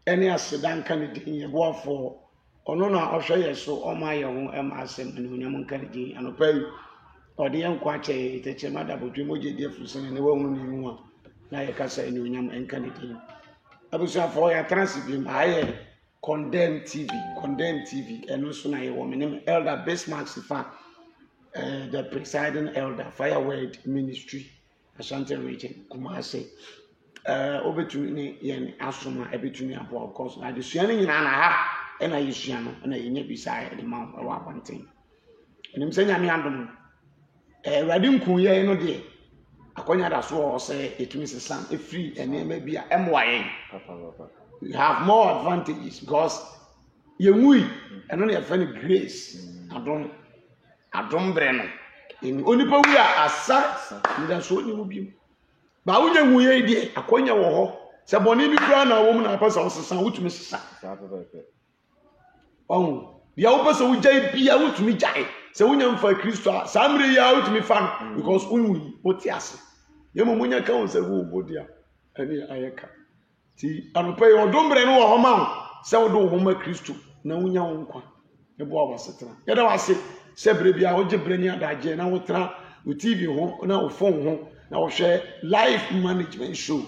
any asedan candidate ye bo for ono na ohwe ye so o ma ye ho em asem ne onyam candidate anopai ode ye nkwa che teche madabodwe moje die fusene ne wa hu ne mu a na ye kasa ne onyam candidate abusa for ya transibim aye condemn TV eno so na ye wo menem elder Bismarck Sifa the presiding elder Fireword Ministry Ashanti region Kumasi obetumi ne yen asoma ebetumi abo of course na desua ne nyina na ha na yesua no na yenya bisa de ma wa abanten enim se nyame andom awade nkun ye no de akonya da so o se etumi sesam free enema bia emwaye you have more advantages because yemui eno na yefani grace adom bre no en onipa wi asa nda so ni mu biem ba wunye nwuye die akonya wo ho se boni bi kura na wo mu na pesa osesa wutumi sesa on bia wo pesa wujai bia wutumi jai se wunya mfa Kristo samre ya wutumi fan because unwi oti ase yemo munya ka won se wo bodia ani ayeka ti anopa ye odombre no wo ho ma se wo do ho ma Kristo na wunya wo nkwa e bo abasetena ye da wase se bre bia wo jebrani adaje na wo tra wo TV ho na wo phone ho na wo hwe life management show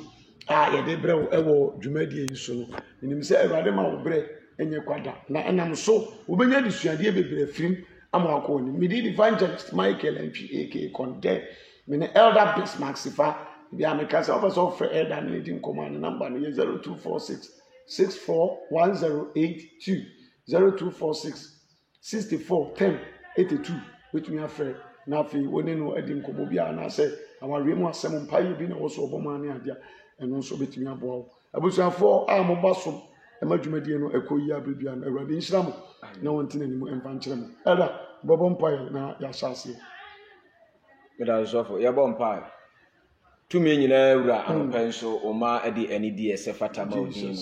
ye de bre wo ewo dwumadie yi so no nim se Awurade ma wo bre enye kwada na enam so wo benya disuade bebre firim amwako ni midi evangelist Michael MP AK condemn me ne elder Bismarck Sifa bia me kasa officer of elder na di command number no 0246 641082 0246 641082 which me afre na afi woni no adi nkomo bia na se awawe mu asem mpaye bi na wo so oboma ne adia eno so betimi aboa abusuafo a mo baso emadwumadie no ekoyi abibia na Awurade nhyira mo na wontina ni mu emfa nkyere mo elder bobo mpaye na ya hyase geda sofo ya bo mpaye tumi nyina wura anopen so oma ade anidi esefata ma odin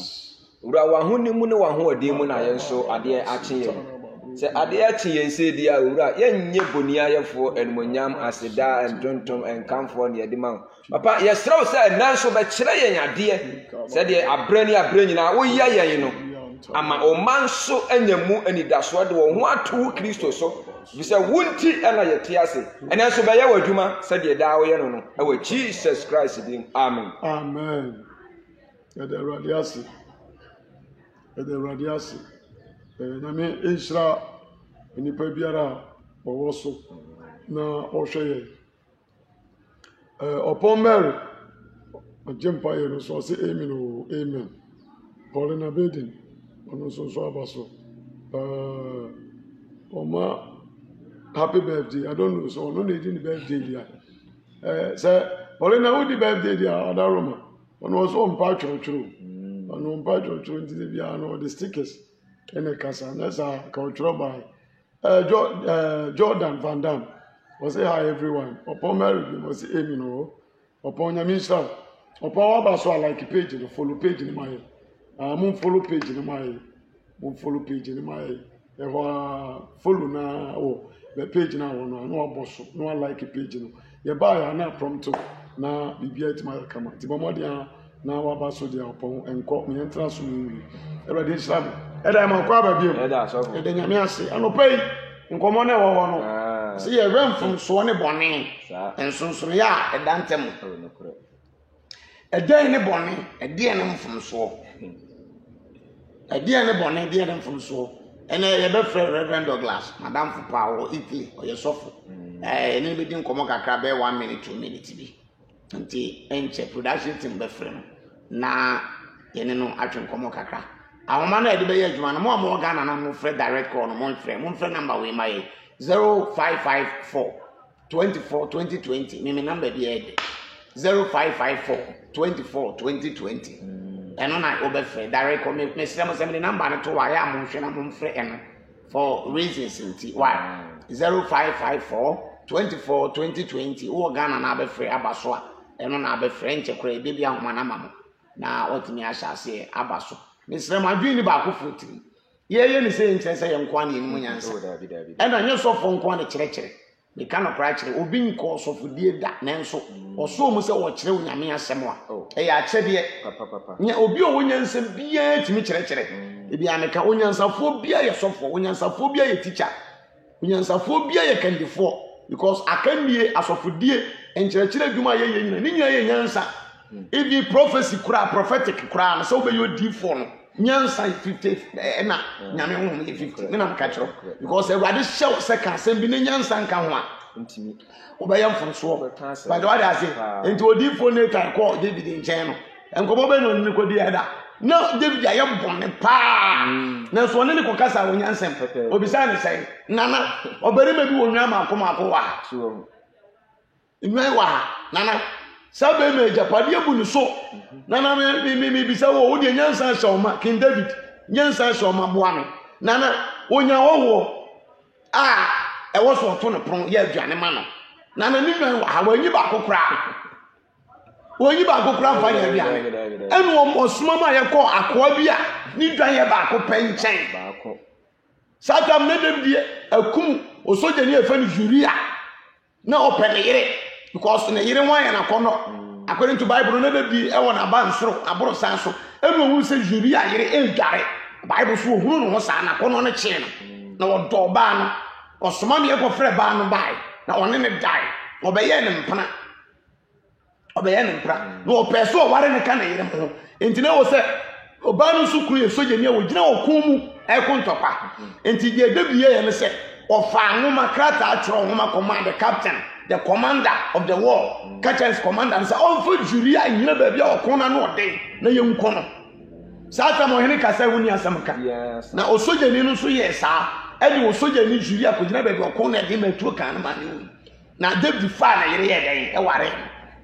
wura wa ho ni mu ne wa ho odin mu na ye so ade ache ye se ade ache ye se dia wura ye nye boni ayefo enmonyam aseda entontom enkamfo ne yede ma papa ye srew se nanso be kire ye ade se de abrani nyina wo ya ye no ama o manso anyamu anidaso de wo ho ato Kristo so bisa wunti ana yete ase ene so be ye wadwuma se de da wo ye no no e wa Jesus Christ din amen amen ede radiasi na me enhira enipa biara wo so na ohweye upon Mary ojempa ye no so say amen o amen Paulina Bedin ono so abaso oma happy birthday I don't know so no need the birthday dia say Paulina who the birthday dia adaroma ono so mpa choro ono mpa choro ndi bia no the stickers ene kasa na sa cultural by Jordan Van Dam was say hi everyone upon Mary was say amen o upon Yamisha upon abaso like page the follow page ni my mon follow page ni my follow na o the page na wo no aboso no like page no ye buy na prompt na bibia ti ma kama ti bomodia na wa baso dia opon enko me entra so mi everybody slam eda ma kwa ba biem eda nyame ase anopai nkomo na wo no se ye remfom so ne bone ensonsono ya eda ntem eda ne bone ede ne mfom so ede ne bone ede ne mfom so ene ye be frɛ Reverend Douglas Madam Fupa o Italy o ye sofo ene be din komo kakra be 1 minute 2 minutes bi nti enche production team be frɛ no na yene no atwen komo kakra awoma na ede be ye adwuma no mo Ghana na mo frɛ direct call no mo frɛ number we my 0554 24 2020 me number bi ede 0554 24 2020 eno na obefre direct call me say the number na to wa ya mo hwe na mo mfre eno for reasons nti why 0554 24 2020 wo Ghana na abefre abaso a eno na abefre nche kora ebe bia homa na mamo na otimi ahyase abaso me say ma dwi ni ba ko fotiri ye ni say nche say ye nkwa na enimu nyansa eno nye so fo nkwa na kire me ka no kra kire obi nko osofodie da nanso oso mu se wo kire onyame asem a e ya kyede papa nya obi o wonyansam bia timi kire e bia me ka onyansafo bia ye sofo onyansafo bia ye teacher onyansafo bia ye kandifo because akanie asofodie enkyerɛkyerɛ adwuma ye nyina ni nyina ye nyansa ebi prophecy kura prophetic kura na so be yo D4 no nyansa 50 na nyame ho 50 me na maka kyerɛ because everybody show second asem bi ne nyansa nka ho a ntimi obɛyɛ mfonso but what I say enti D4 ne kan call David nkyɛn no enkobo be no ni kodi ada na David ayɛ bɔne pa na so ne ko kasa wo nyansam obisa ne sɛ nana obarima bi wo nwa maako wa nwa wa nana sabe me japade abu ni so nana me bisa wo de nyansa shoma King David nyansa shoma boame nana onya wo e wo so to no pon ya aduane ma no nana ni nwan wa wanyi ba kokora fa ya aduane enu osuma ma ye ko akoa bi a ni dwan ye ba ko penchen ba ko satam ne David akum osoje ni efa ni Uria na opene yire because na yire wan ya na kono according to Bible na David e wona ba nsoro aboro san so enu hu se Uria yire edware Bible so hunu no sa na kono ne kye no na wodo ba no osoma me ko frɛ ba no bai na one ne dai obeye ne mpana no opeso o ware ne ka na yire ho enti na wo se oba no so kru ye soje ne wo gina okun mu e ko ntopa enti je David ye ne se ofa nwoma krata atro nwoma command the captain the commander of the war catches commander and say for Uria nyina ba bia okon na no ode na ye nkono sata mo hene kasa woni asamka na osojani no so ye sa e de osojani Uria ko gina ba bia okon na de matuo kan ma ne na David fa na yire ye den e ware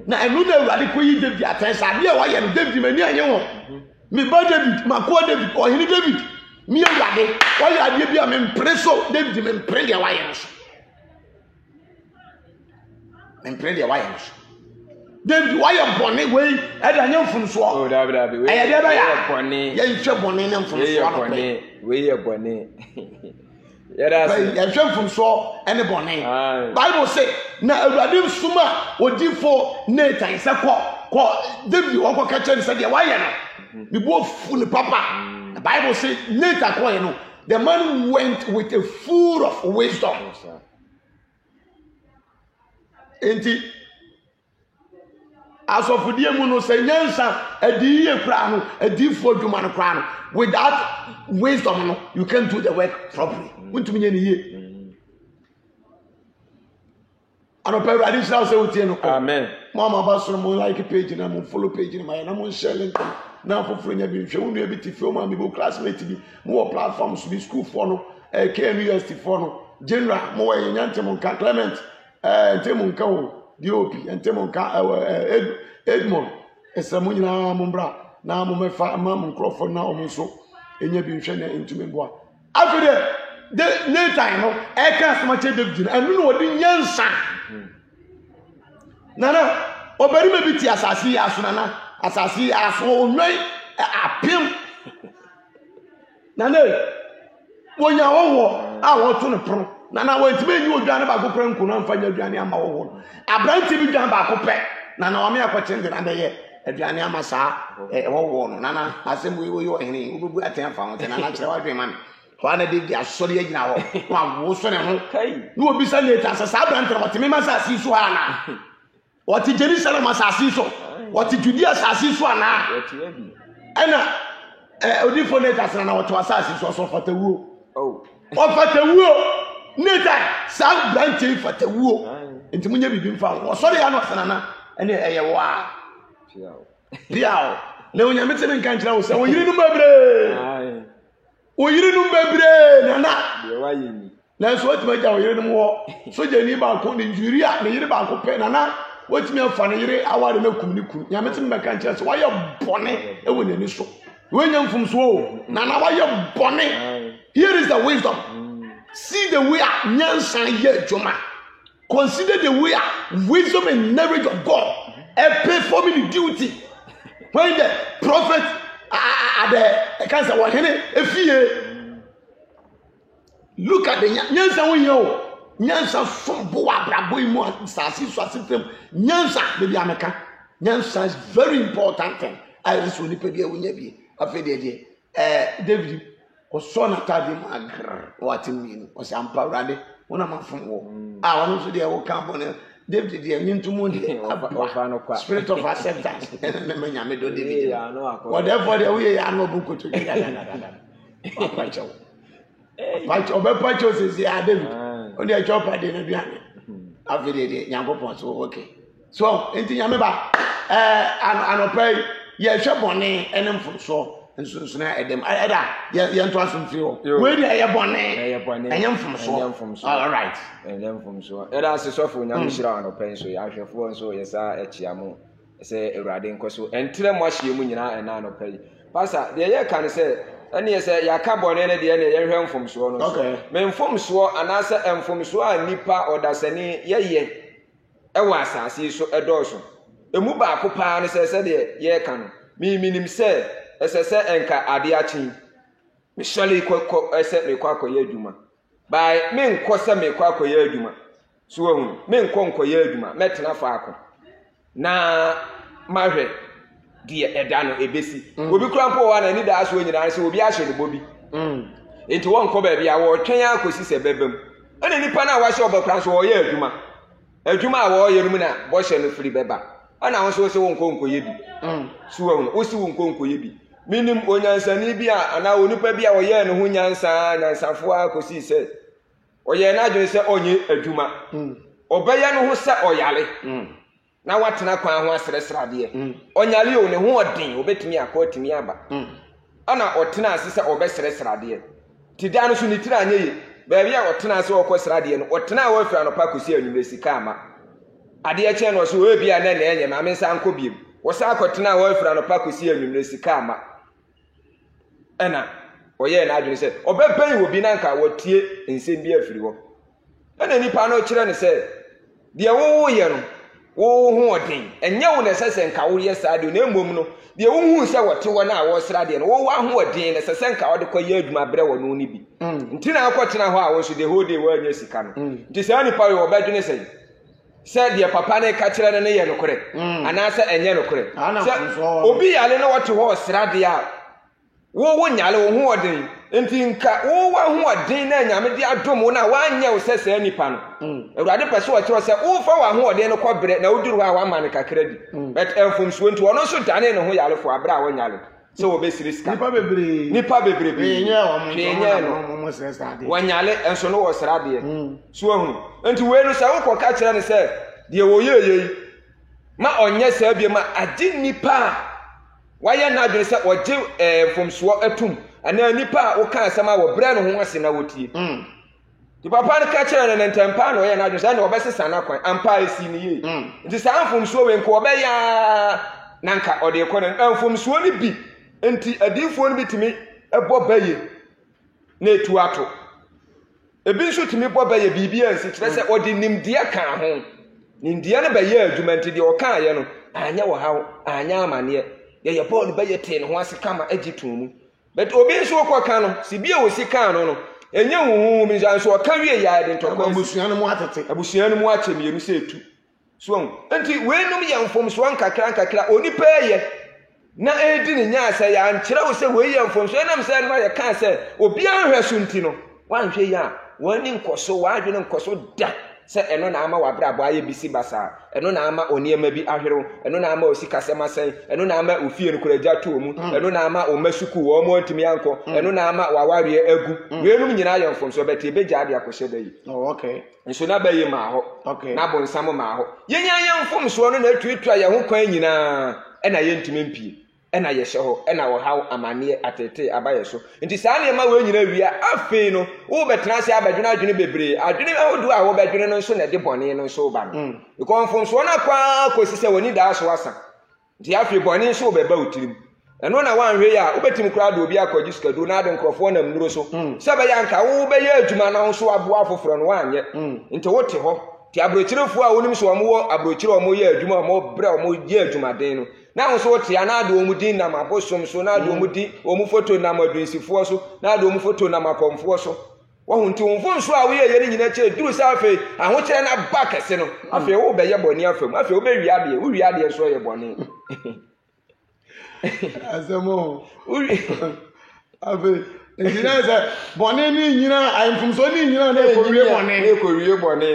na enu na Awurade ko yi David atensa bia wa ye no David mani anye ho mi ba David makoa David o hene David mi Awurade wa ye ade bia me mpreso David me mpre de wa ye no Emprende why David why you born we e da nyam funso oh dabi we e de ba ya born ya nhwe born ne funso we ye born ya da se ya nhwe funso ene born Bible say na Awurade suma odifo Nathan se ko David wo ko ka chen se de why no me bo full papa the Bible say Nathan ko ye no the man went with a full of wisdom. Enti asofudie mu no se nyansa adiye kra no adifo dwuma no kra no without wisdom no you can't do the work properly untumi nye ne ye ano pe Awurade sha se utie no ko amen mama basoro mo like page na mo follow page na mo share link na foforo nya bi hwe unu e bi tifo ma mi bo classmate bi mo platforms bi school for no KNU University for no general mo we nyante mo Clement Ntemunka o DOP Ntemunka Edmond esamu nyina mo mbra na mo mefa ma mo nkrofo na o nso enya bi nhwe na ntumi boa afide de Nathan no e ka asoma che David anu no wodi nyansa nana obari me bi ti asasi aso nana asasi aso onwen apim nana wonya wo a wo to no pro nana wantime nyi odwane ba ko pran kuno amfanya adwane ama wo abranti bi dwan ba ko pe nana wa me akoche ndi na ye adwane ama saa wo no nana asem wo yo hene ububu aten fa ho te nana kire wa dwen man ho na David asori agina ho wa wo so ne ho kai no obi sa leta sa abranti na wotime ma sa si so ana woti Jerusalem sa si so woti Judea sa si so ana woti abi ana odifo leta sa na woto sa si so fatawuo oh fatawuo Nathan sa branche fatawuo enti munye bibi mfa wo sori ya no sanana ene eye wa piao le onya metene nka nkyira wo se wo yiri no bebre wo yiri no bebre nana de wa yini na so otima ja wo yiri no wo soja ni ba ko ni Uria ne yiri ba ko pe nana wotimi afa ne yiri aware na kum ni kum nya metene meka nkyira se wa ye bone e wo nani so wo nya mfum so nana wa ye bone here is the wisdom. See the way nyansa ye joma. Consider the way wisdom and knowledge of God performing the duty. When the prophet the cancer was efie. Look at the nyansa wo yo. Nyansa sombo wa abrabo imu sasi so asifem nyansa bebi ameka nyansa is very important thing I so ni pe bi ewunya bi afede de David ko so na tadi magr watimi o se ampa urade wona mafun wo wonu so de wo kan bon David de nyintumu de spirit of acceptance na manya me do David whatever the we ya no buko to da pacho pacho se David o de chopa de na duane afede de nyankopon so okay so enti nyame ba anopai ye hwebone enem fo nso na edem ada ye nto asomfie ho we dey ye bone enyem fom so all right enyem fom so era asesofo nyam shira anopai so ya hwefo nso ye sa achiamo se ewrade nkoso entre mo ahye mu nyina ena anopai pastor de ye kan se ene ye se ya ka bone ne de ne ye hwem fom so no so me fom so anase enfom so a nipa odasani ye ewa asase so edoso emu ba akopa ne se de ye kan minim se esese enka ade achi mishali ko ese me kwa koye adwuma bai me nkose me kwa koye adwuma so ehun me nkonkoye adwuma metena faako na mahwe die edano ebesi obi krampo wa na ni da aso nyina se obi ahye ne bobi enti won ko ba bia wo twen akosi se bebem ene nipa na wa hye obakran so wo ye adwuma a wo ye no mu na bo hye no firi beba ana won so won konkoye bi so ehun o si won konkoye bi minim onyansani bi a ana onipa bi a woye ne ho nyansafo akosi se oye na adwene se onye adwuma obeye no ho se oyale na watena kwan ho asresrade onyale o ne ho odin obetimi akotimi aba ana otena ase se obesresrade tida no so ni tira anyeye ba bia otena ase okosrade no otena wa fira no pakosi anwumresika ama ade a che no so we bia na enye ma me nsa anko biem wo sa akotena wa fira no pakosi anwumresika ama ena oye na adwene se obeban wo bi na nka wotie nsem bi afiri ho ena nipa no kire ne se de wo ye no wo hu odin enye wo ne sese nka wo ye sa de na emom no de wo hu se wote wo na wo sra de no wo wa hu odin ne sese nka wo de ko ye adwuma bre wo no ni bi nti na akotena ho a wo so de ho de wo anya sika no nti se ani pa wo obedwene se de papa ne ka kire ne ye no kore ana se enye no kore obi yale no wote ho sra de a wo nyale wo hu odin enti nka wo wa hu odin na nyame de adom na wa anya wo sese nipa no ewurade pese wo kire se wo fa wa hu odin no kɔbre na woduru ha wa ma ne kakra di but enfom so enti wono so dane ne ho yale fo abra wo nyale se wo be siri ska nipa bebre enye wo mo sesa de wo nyale enso no wo sra de so ahunu enti we no se wo kɔ ka kire ne se de wo yeye ma onye sa bia ma agi nipa waya na adwene se oje fomso atum ana nipa wo ka asema wo bre no ho ase na wotie di papa ne ka kire ne ntempa na waya na adwene se na obesesa na kwan ampa esi ni ye nti sa fomso we nko obeya nanka ode ko ne fomso ni bi enti adifo ni bitimi ebo baye na etu ato ebi nso timi bo baye bibia nsi kire se ode nimdia ka ho nimdia ne baye adwuma nti de o ka ye no anya wo hawo anya amane ye Paul be yete ne ho ase kama agitumu but obi nso okoka no sibie wo sika no enye huhu mi nso oka wie ya de ntoko abusuan mu ache mienu se etu so enti wenum ye mfom so nkakra onipa ye na edi ne nya ase ya nkyere wo se we ye mfom so enam se no ye ka se obi anhwe so nti no wanhwe ya wani nkoso wadwene nkoso da se eno na ama wabrabo aye bisi basa eno na ama oniema bi ahwero eno na ama osikasema sen eno na ama ofie no koraja to mu eno na ama omasuku wo mo ntimi anko eno na ama wawawe egu wenum nyina ye mfom so beti beja ade akose bayi okay nso na bayi ma ho na bonsam ma ho yenya ye mfom so no na tuitua ye ho kwan nyina ena ye ntimi mpie ena ye hye ho ena wo haw amane atete abaye so nti saa ne ma we nyina wia afei no wo betena se abadwena adwene bebre adwene ahodu a wo badwene no nso na de bone no nso ba no ikonfom so na kwa kosise woni da so asa nti afei bone nso beba utirim eno na wanhwe ya wo betim kra do obi akwaji skadu na de nkrofo na mnuro so se be ya nka wo be ye adwuma na nso aboa foforo no wanye nti wote ho ti abrochirefo a wonim so omo abrochire omo ye adwuma omo bre omo ye adwuma den no na nso wote ya na ade omu din na mabosom so na ade omu din omu foto na madwinsifo so na ade omu foto na makomfo so Wahun ti won so a we ye ni nyina che duru sa afi aho kire na ba kese no afi wo be ye boni afam afi wo be wiade wo wiade so ye boni Asemo afi nyina se boni ni nyina ayimfum so ni nyina na ekowie boni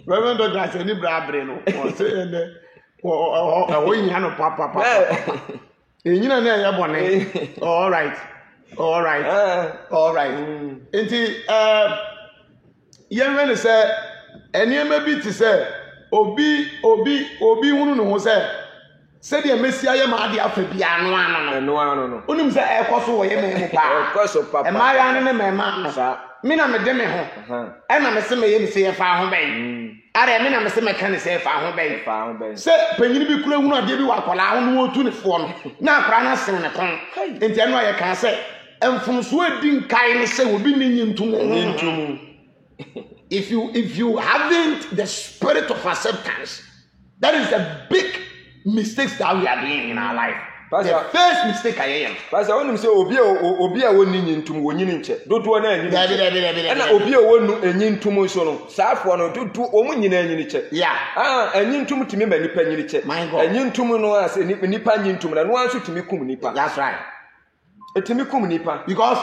Reverend Dr. Seni Brabre no o se ene o nyina no papa nyina na ye boni all right Enti yenwe ne say eniema bi ti say obi hunu no ho say de mesia ye ma ade afa bia no ano onim say ekoso wo ye me pa ekoso papa e ma ya ne me ma no me na me de me ho e na me se me ye me se ye fa ho ben are me na me se me kan se fa ho ben se panyini bi kura hunu ade bi wa akola ho no otu ne fo no na akora na sene ne ton enti eno ye kan say emfumso edin kai ne say obi ni nyintum if you haven't the spirit of acceptance, that is the big mistakes that we are doing in our life. The first mistake I am. Pastor, when you say obi a woni nyintum wonyini nche dodo na anyi na obi a wonu enyintum so no saafo no dodo omu nyina anyi nche enyintum timi ma nipa anyi nche enyintum no ase nipa nyintum na no anso timi kum nipa. That's right. Etimi kum nipa because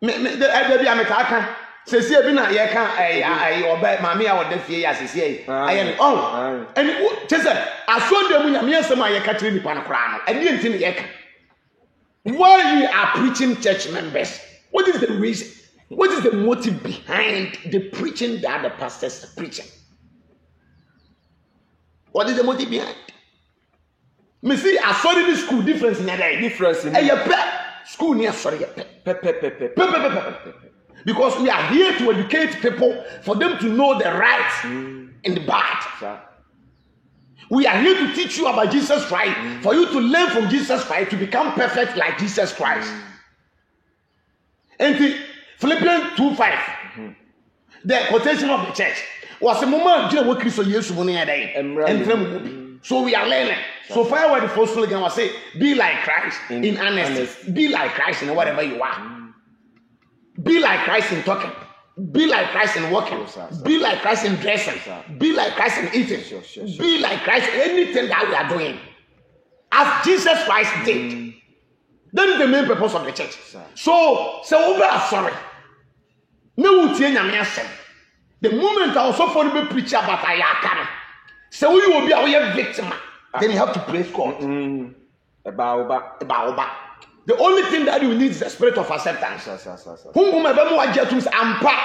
me the bi ameka sesi ebi na ye kan oba mama a woda fie ya sesi aye oh and chese asonde mu nyame asem aye ka kire nipa no kra no ade enti ne ye ka why we are preaching church members, what is the reason, what is the motive behind the preaching that the pastors are preaching? What is the motive behind? Me see asori the school difference in there difference in school near sorry because we are here to educate people for them to know the right and the bad. We are here to teach you about Jesus Christ for you to learn from Jesus Christ to become perfect like Jesus Christ. And the Philippians 2:5, the quotation of the church was a moment what Christ Jesus and so we are learning. So far where the first slogan was say, be like Christ in honesty, be like Christ in whatever you are. Be like Christ in talking. Be like Christ in walking. Be like Christ in dressing. Be like Christ in eating. Be like Christ in anything that we are doing. As Jesus Christ did. That is the main purpose of the church. So over sorry. No the moment I was so for to preach about Ayakana. So you will be our victim. Then you have to praise God. The only thing that you need is the spirit of acceptance. Whom I get to ampa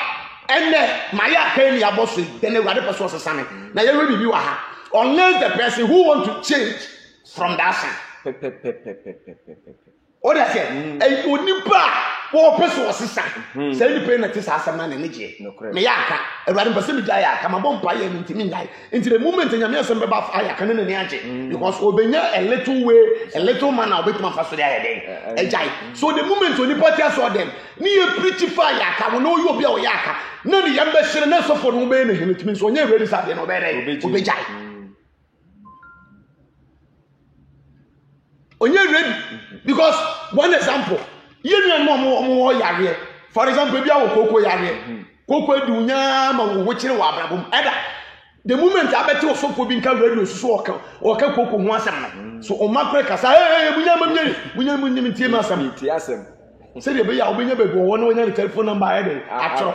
and Maya Kenny Abosi, then the other person was a son. Now you will be unless the person who want to change from that sin. What I said, and would you poor person was sister. Say the pain that is as a man in Nigeria. Mayaka, a random person die, come a bomb pie into me into the moment in your meals and about fire can in the engine because Obenya a little way, a little man I'll wait my first day. So the moment when the party saw them, near pretty fire, I will know you'll be a yaka. None of the young best and also for Ubene, it means when you're ready, Saturday, no better. When you're ready, because one example. Yare. For example, if you have Coco Yare, Coco Dunya, which is the moment I bet you so for being ready to walk or Coco once a so on my crackers, we never team us some TSM. Say the way I'll be never go one way telephone number actually.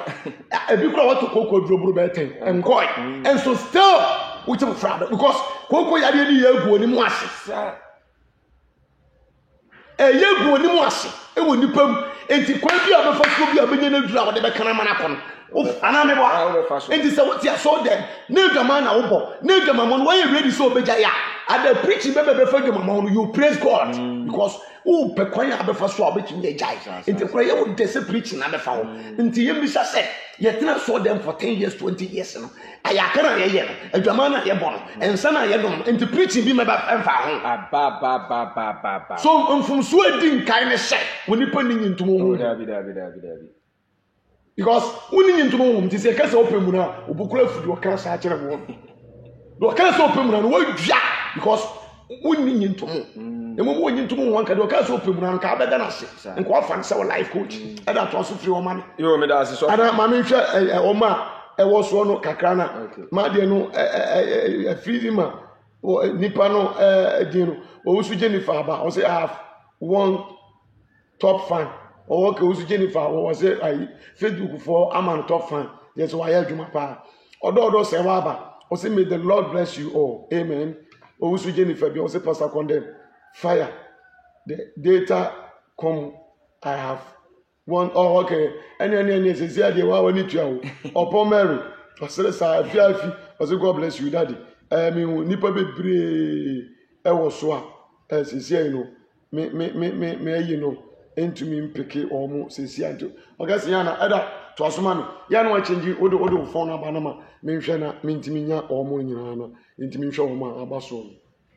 A big crowd to Coco Drobete and Coy. And so still, which is fraud because Coco Yare, you go yegu oni mu ase e woni pam enti kwa bi abefa so bi abenye na dura wode be kana mana kon ana me bo enti se what ya so dem na dwama na wo bo na dwama mo no why ready so obeja ya ada preaching be dwama mo you praise God because who pe kwan abefa so obetumi ya jai enti kwa ye wo de se preaching na befa wo enti ye mi say ye tena so dem for 10 years 20 years no aya kana ye no adwama na ye bo no ensa na ye dom enti preaching bi me ba emfa ho ba so mfumso edi nkai ne hye woni pa ni nyintumo ho dabi because woni nyintumo ho mti se kasa opemu na obukura fudi o kasa akere bo do kasa opemu na no wadua because wonni nyintomo emo mo nyintomo wan ka de o ka so pemu na ka beda na se nko afa nse life coach e da to so free o ma me yo me da ase so ada ma me hwe o ma e wo so no kakra na ma de no free ma nipa no din no o su Jennifer ba o say I have one top fan o okay o su Jennifer o say I Facebook for am top fan yes why adwuma pa odo say wa ba o say may the Lord bless you all amen o su Jennifer bi o say pastor condemn fire the data come I have one oh okay any say dey wa ni tua o upon Mary o say sa afi o say God bless you daddy me nipa bebre e wo so a sisi no me ayi no entumi mpeke omo sisi anto ogasi yana eda to asoma me ya no change odo phone aba na ma me hwe na me ntimi nya omo nyina na ntimi hwe omo aba so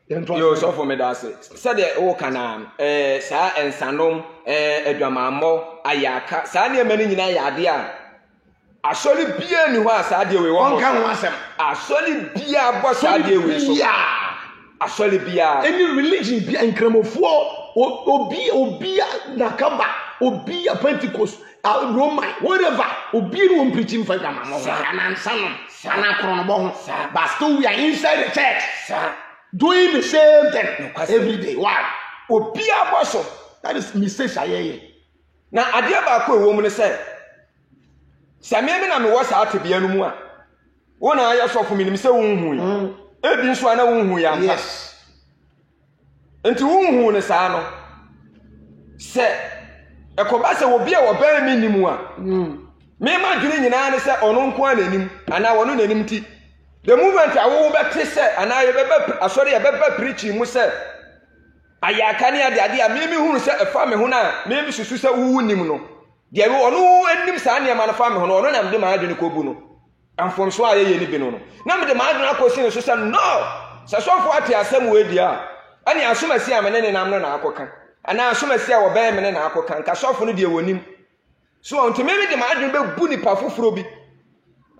yo so for me da say de wo kana saa ensanom adwamammo ayaka saa ne mani nyina ya ade a asoli bia ni ho saa de we wo onka ho asem asoli bia bo saa de we so asoli bia any religion bia nkramofo obi nakaba obi Pentecost Roman whatever obi no preaching for adwamammo na nsanom sana krono bo ho but still we are inside the church doing the same thing every day. Why? Obi aboso. That is mistake ayeye. Na ade ba ko ewo mu ne say. Samia me na me wo sa atebia no mu a. Wo na ya so fo me nim say wo hu yi. Ebi nso ana wo hu ya mpa. Yes. Enti wo hu ne sa no. Se ekoba se obi a wo ba mi nim a. Me ma dwene nyina ne say ono nko a nanim ana wono nanim ti. The movement awo be say ana ye be asori ye be preaching mu say ayaka ne ade a me hunu say efa me ho na me susu say wu nim no de we ono anim sa ne ma na fa me ho no ono na me de ma adwene ko bu no amfom so aye ye ni bi no na me de ma adwene akosi ne so say no say so fo ate asem we dia ani asomasi amene ne nam no na akoka ana asomasi a wo be me ne na akoka nka so fo no de wonim so onto me de ma adwene be bu ni pa foforo bi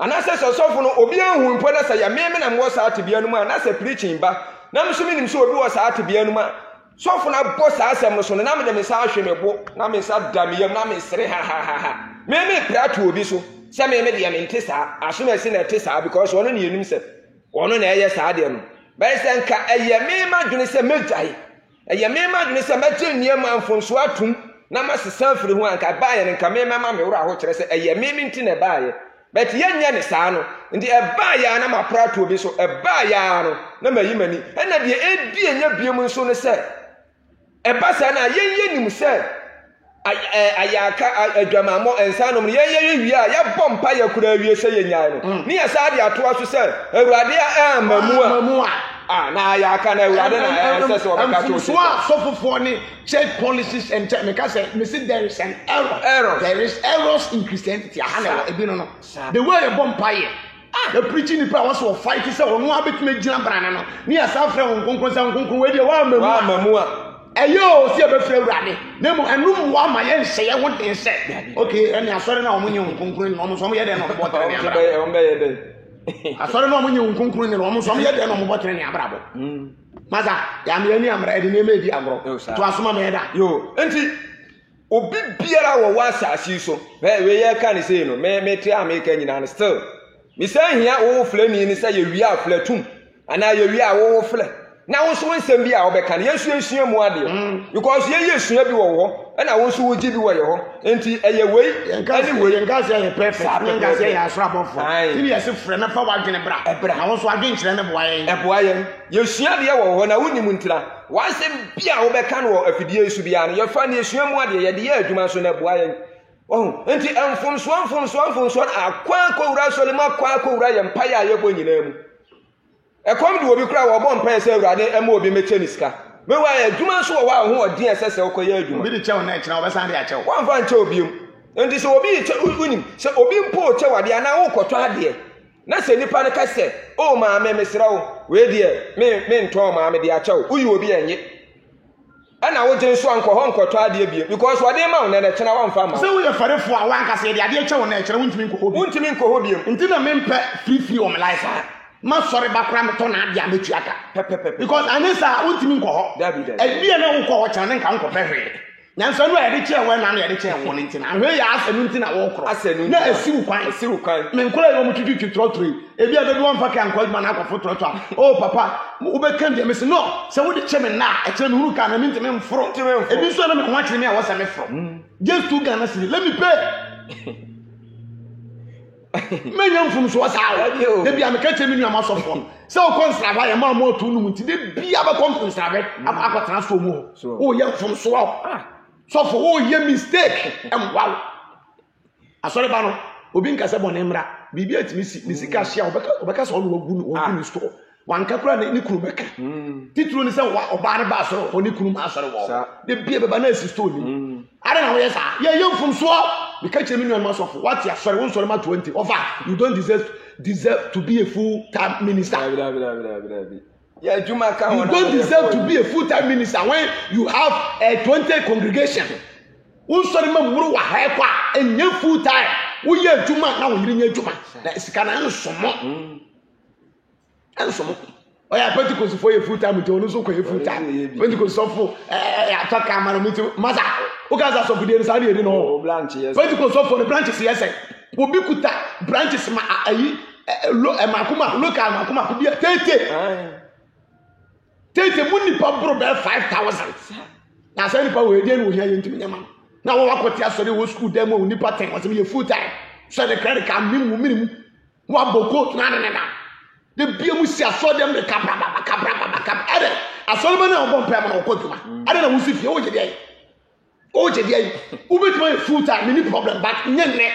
ana se sosofo no obi anhu mpo na say ya me na mo sa atebia no mu ana se preaching ba na me so minim so obi wo sa atebia no mu sofo na bo sa asem no so na me de me sa ahwe me bo na me sa dam yam na me sere ha me prato obi so se me de me nte sa asoma si na te sa because wono ne yenim se wono na eye sa de no ba se nka eye me ma dwene se medai eye me ma dwene se mate niam amfonso atum na ma sesa firi ho anka ba ye nka me ma me wura ho kire se eye me nti na ba ye but yenya ne saa no ndi eba ya na ma prato obi so eba ya no na mayi mani na de edi enya biem nso ne se eba sa na yenye nim se ayaka adwamammo ensanom yenye wi a ya bompa ya kura wi se yenya no ni ya sa de ato aso se awurade a mamu a na ayaka na awurade na se se obeka to so fofo ni church policies and because me say there is an error. There is errors in Christianity. The way you bomb the preaching the was for fight is on one bit me jina brana no near South Africa we dey wa mamu ayo si be frɛ urade na mo anum wa ma ye nse ye ho den se okay any asɔre na omunye nkonkron no so mo ye den no botere ne abra on be ye den asɔre na omunye nkonkron ne no so mo ye den no botere ne abra bo maza ya me ani amra ede ne me di agro to asoma me da yo enti obi biara wo wa asasi so we ye ka ne sei no me tre America nyina no still me say hia wo fle ni say ye wi afle tum ana ye wi a wo fle na wo so nsem bi a wo be ka ne yesu esua mu ade because ye esua bi wo ho na wo so wo gi bi wo ye ho enti eye wei ani wei nka se ye perfect nka se ye asrabofo ti ye se frɛ na fa wadwene bra na wo so adwen kyerɛ ne boa ye yesua de wo ho na wonim ntira wansem bi a wo be ka no afidie esu bi a no ye fa ne esua mu ade ye de ye adwuma so na boa ye oh enti amfomso akwa kowura solima kwa kowura ye mpa ya ye bo nyina mu ekom de obi kura wo bo mpa se awurade ema obi meche niska me wa adwuma so wo ho odi esese okoye adwuma bi de chew na ekira obesan de achew wan fa nche obi enti se obi unim se obi mpo che wade ana wo koto ade na se nipa ne ka se o ma me mesra wo we de me nto ma me de achew uyi obi enye ana wo gye so anko ho nkoto ade bi because wade ma wo na na chena wan fa ma se wo ye farefo a wan ka se de ade chew na ekira wuntimi nko ho bi bi nti na me mpe free o me life ma sorry bakra me to na dia metuaka Pepe. because anisa untimi nko ho e bia na nko ho kyana nka nko pehwe nyanso no e de kye we na e de kye wo nti na hwe ya asenu nti na wo kro na asiwu kwan me nkola yo mututu trotri e bia de won fa ka nko aduma na akofo trotro oh papa wo be kan de me se no se wo de kye me na e kye me huru ka na me nti me mfro e bi so na me ho akye me a wo sa me fro just two Ghana cedi let me pay menya mfum so saa de bia me ka kye me nua ma sofo se o konsrava ya ma mo to nu nti de bia ba konsrava akọ transfer mu o ye mfum so so for oh ye mistake wow asore ba no obi nka se bone mra bibi atimi sika hia obeka so no ogu store wanka kura ni kuru beka titru ni se oba ne ba asore oni kuru ma asore wo de bia beba na asi store ni are na wo yes ye mfum so we ka chemi no ma so for what ya sorry won sorry ma 20 over you don't deserve to be a full-time minister. Yeah, you don't deserve to be a full-time minister when you have a 20 congregation. Who sorry ma muru wa ha kwa enye full-time. Wo ye juma na wo yiri nye juma. Na sika na nsomo. Nsomo. O ya Pentecost for a full-time to onu so ko a full-time. Pentecost so for ataka amaro mi to masa. O ka za so fudie sa de no. Pentecost so for the branches yes. Obi kuta branches ma ayi makuma local makuma ku bia tete muni pa bro be 5,000 na say ni pa we dey no hia yentimi nyama na wo wakoti asori wo school dem wo ni pa 10 wo say full time so the credit card minimum wa boko na de bia mu si asori dem de kapra ade asori ba na obon pa ma na okotuma ade na wo si fie wo je dey ubetuma full time any problem but nyenne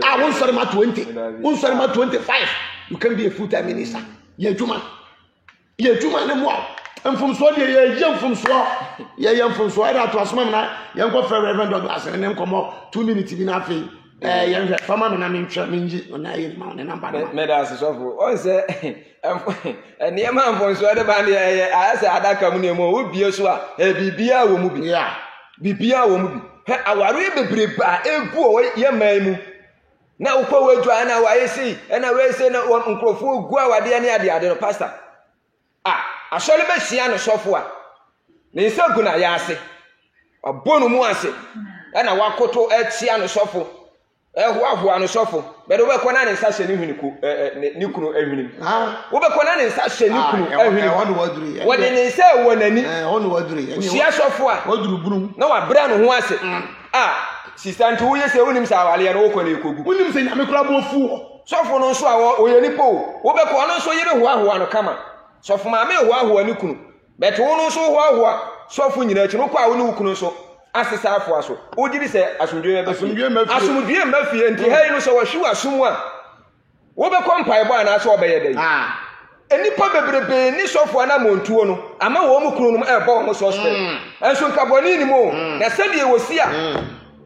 I won sorry ma 20 won sorry ma 25 you can be a full time minister ye juma ne mo mfum so de ye mfum so era to asoma me na ye nko fra reverend dog asene ne nkomo 2 minutes bi na afi ye nhwe fama me na me ntwa me nji ona ye ma ne number na me da so on say ene ma mfum so de ba ne ayase adaka mu ne mo obie so a bibia wo mu bi bibia wo mu bi he aware bebreba egu o ye man mu na ukwa wadwa na wa yesi na we se na nkrofo ogu awade ne ade no pastor asole be hia no sofo a ne nsagu na ya ase abonu mu ase na wakoto atia no sofo ahoahoa no sofo be do be ko na ne nsa hye ne hwiniku ne kunu ahwini wo be ko na ne nsa hye ne kunu ahwini wo de ne nsa wo nani onu waduri sia sofo a waduru buru na wa bra no ho ase sister nti wo ye se wonim sa awale na wo ko na ekogu wonim se nyame kura bo fu sofo no nso a wo ye nipo wo be ko no nso yire hoahoa no kama sofo ma me hoahoa ne kunu beto wo no nso hoahoa sofo nyina chi no kwa wo ne kunu nso asesa afo aso o giri se asumdwe ma fie nti hey no so wo hwu asum a wo be ko mpai bo ana so obeye dai enipa bebrebe ni sofo na montuo no ama wo mu kunu no e bo wo so spell enso nkaboni ni mo na sadie wosi a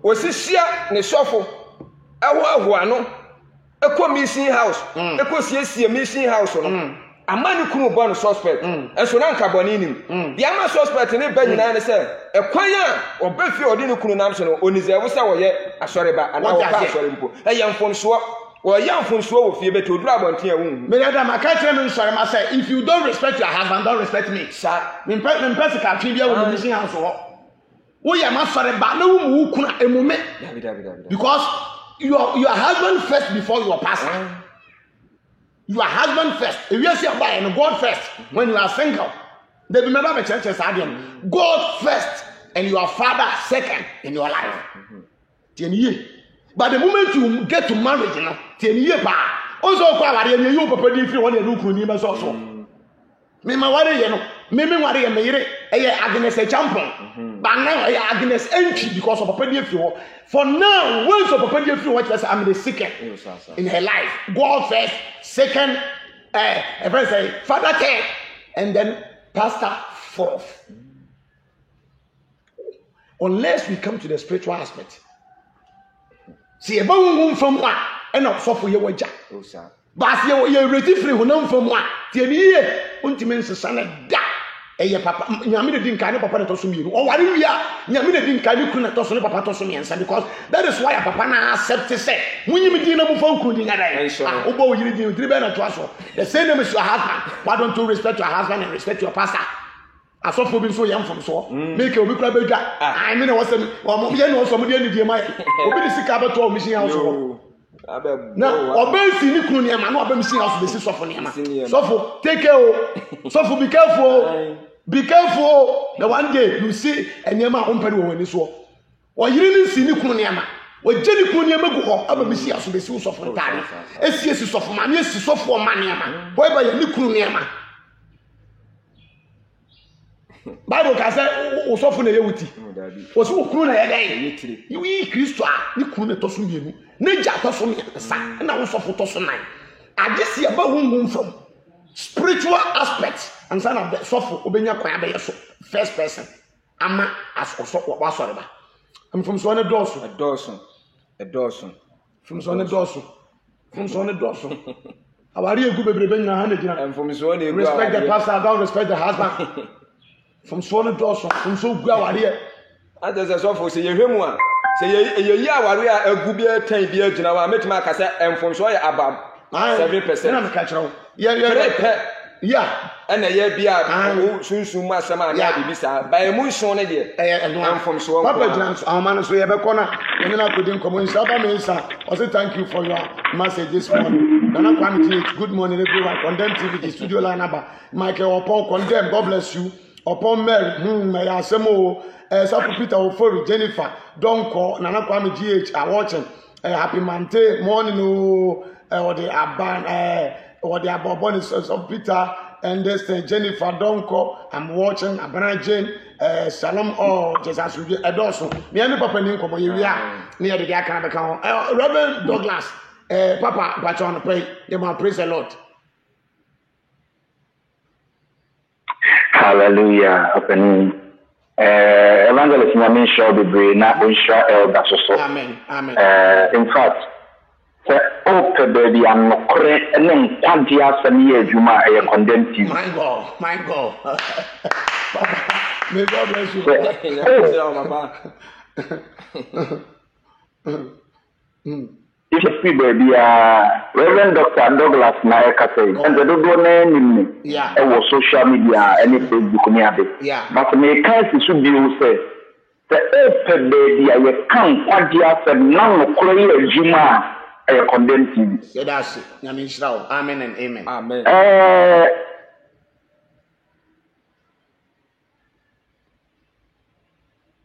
osisia ne sofo ahoahoa no eko mission house eko siesie mission house no amani kunu bo no suspect enso na nkaboni nim bia ma suspect ne ba nyina ne se ekwan a obefi odi ne kunu nam so no onizewo se wo ye asoreba ana wo pa asore mpo eyamfonso wo yamfonso wo fie beto dura bonten a won me da ma ka kire me nsore ma say if you don't respect your husband don't respect me sir me pese ka twi bia wo mission house wo ya ma sore ba na wo mu kuna emume because your husband first before your pastor your husband first if you say buy and God first when you are single they be remember the church stadium God first and your father second in your life but the moment you get to marriage now also kwa wari ye you papa di free one dey kunu ni be so me ma wari ye no me wari ye me yire eye Agnes a champion but now eye Agnes entry because of papa di free for now once of papa di free what say I'm the second in her life God first second everyone say father third and then pastor fourth unless we come to the spiritual aspect see eba won from one and of so for ye waja but ye ready free honam from one tie ni ye untime nsesa na da eye papa nyame de din kan papa de to so mienu o ware wi a nyame de din kan kunu na to so ne papa to so miensa because that is why papa na accept say munyim din na mu fa kunu din ada o bo wo yiri din be na to aso the same name is your husband why don't you respect your husband and respect your pastor asofo bi so yam from so make obi kura bedwa I mean was o mo ye no so mo de ni die mai obi de sika beto o mission house so na obensi ni kunu niam na obemisi house be si sofo niam sofo take care o sofo be careful the one day you see eniam a ompere wo wani so o yiri ni si ni kunu niam o je ni kunu niam gu ho abemisi house be si sofo ntare esi sofo ma na esi sofo o ma niam boy ba ye ni kunu niam Bible ka say o sofo na ye wuti o so kunu na ye dai yi Kristo a ni kunu na to so mienu na ja to so sa na wo sofo to so nan agisi e ba hunhun from spiritual aspect and son of the sofo obenya kwan ba ye so first person ama as so wa sore ba am from so na doso from so na doso awari egu bebrebe nyina ha na gina am from so na egu respect the pastor don't respect the husband from so na doso from so gu awari adese sofo se ye hwemu a se ye awari a egu bi etan bi agina wa metima aka se emfom so ye abam 7% na me ka kire yeah and ye bia sunsun ma sama na bibisa by mu nson ne de emfom so papa gina so amana so ye be kona ye na kodi nkomo nsa ba me nsa o say thank you for your message this morning Nana Kwame good morning everyone Condemn TV the studio line number Michael Opon Condemn God bless you Upon Mary, may I say more? Sapu Peter Ofori, Jennifer, Donko, Nana Kwame GH are watching. Happy Monday morning, or the Aban, or the Abobonis of Peter and this Jennifer Donko. I'm watching Abana Jane, Salom or Jesus Adoso. Me and Papa Ninko, you are near the Yakan account. Reverend Douglas, Papa, but on the pray, you might praise the Lord. Hallelujah. Opening. Evangelist Nyamin shall be brave, not Israel. That's also. Amen. In fact, the open baby and no correct and then 20 years and years you might condemn you. My God. May God bless you. If you see baby, Reverend Dr. Douglas Naika say, and the don't name over social media, any Facebook near. But me can't should be who say the open baby, I can't quite said none of Korea Juma, I condemn you. Say that's it. Amen and amen. Amen.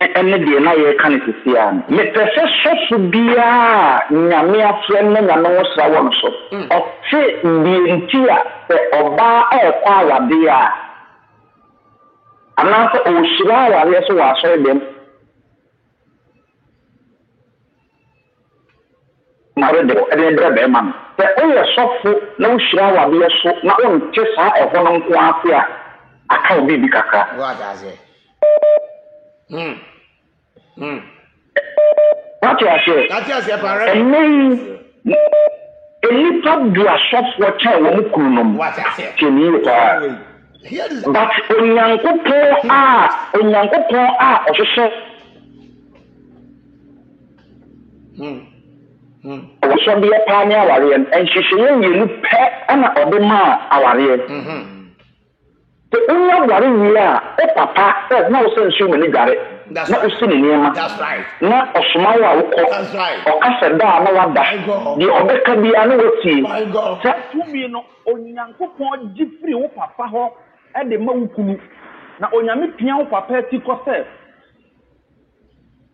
And the na can it see am. Me pese so bia nyame afre na nyame wo sra won so. O se bi ntia se oba e kwa wade a. Ana so o shira wale so wa so dem. Mare de e de be man. Se o ye sofo na o shira wade so na o nche sa e ho no nko afi a aka obi bi kaka. What does it? What you say? That's your parent. And me, a little do a soft water when you come. What I say? Can you but Onyankopo also also be a pioneer warrior, and she saying you look pet and other man warrior. The only warrior we are, papa, there's no sense you when you got it. That's right. That's right. Not a small That's right. Or I said, no one died. The other can be another thing. My God. To me, no, Onyankopo Jeffrey, o papa ho, and the Mouku. Now, Onyami Pian, papa, Ticoset.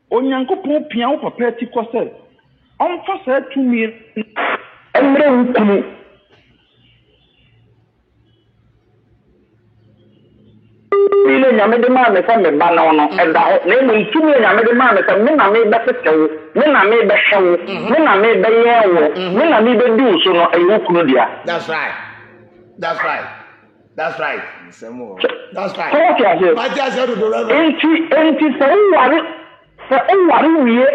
Onyankopo Pian, papa, Ticoset. On first to me, and then Mile nyame de ma me fa me ba no no e da ho na me ntumi nyame de ma me fa me na me be tetewo me na me be hyewo me na me be yewo me na me be du so no e wo kunu dia. That's right. That's right. That's right. My dear said to the Reverend. Enti se o wari wiye.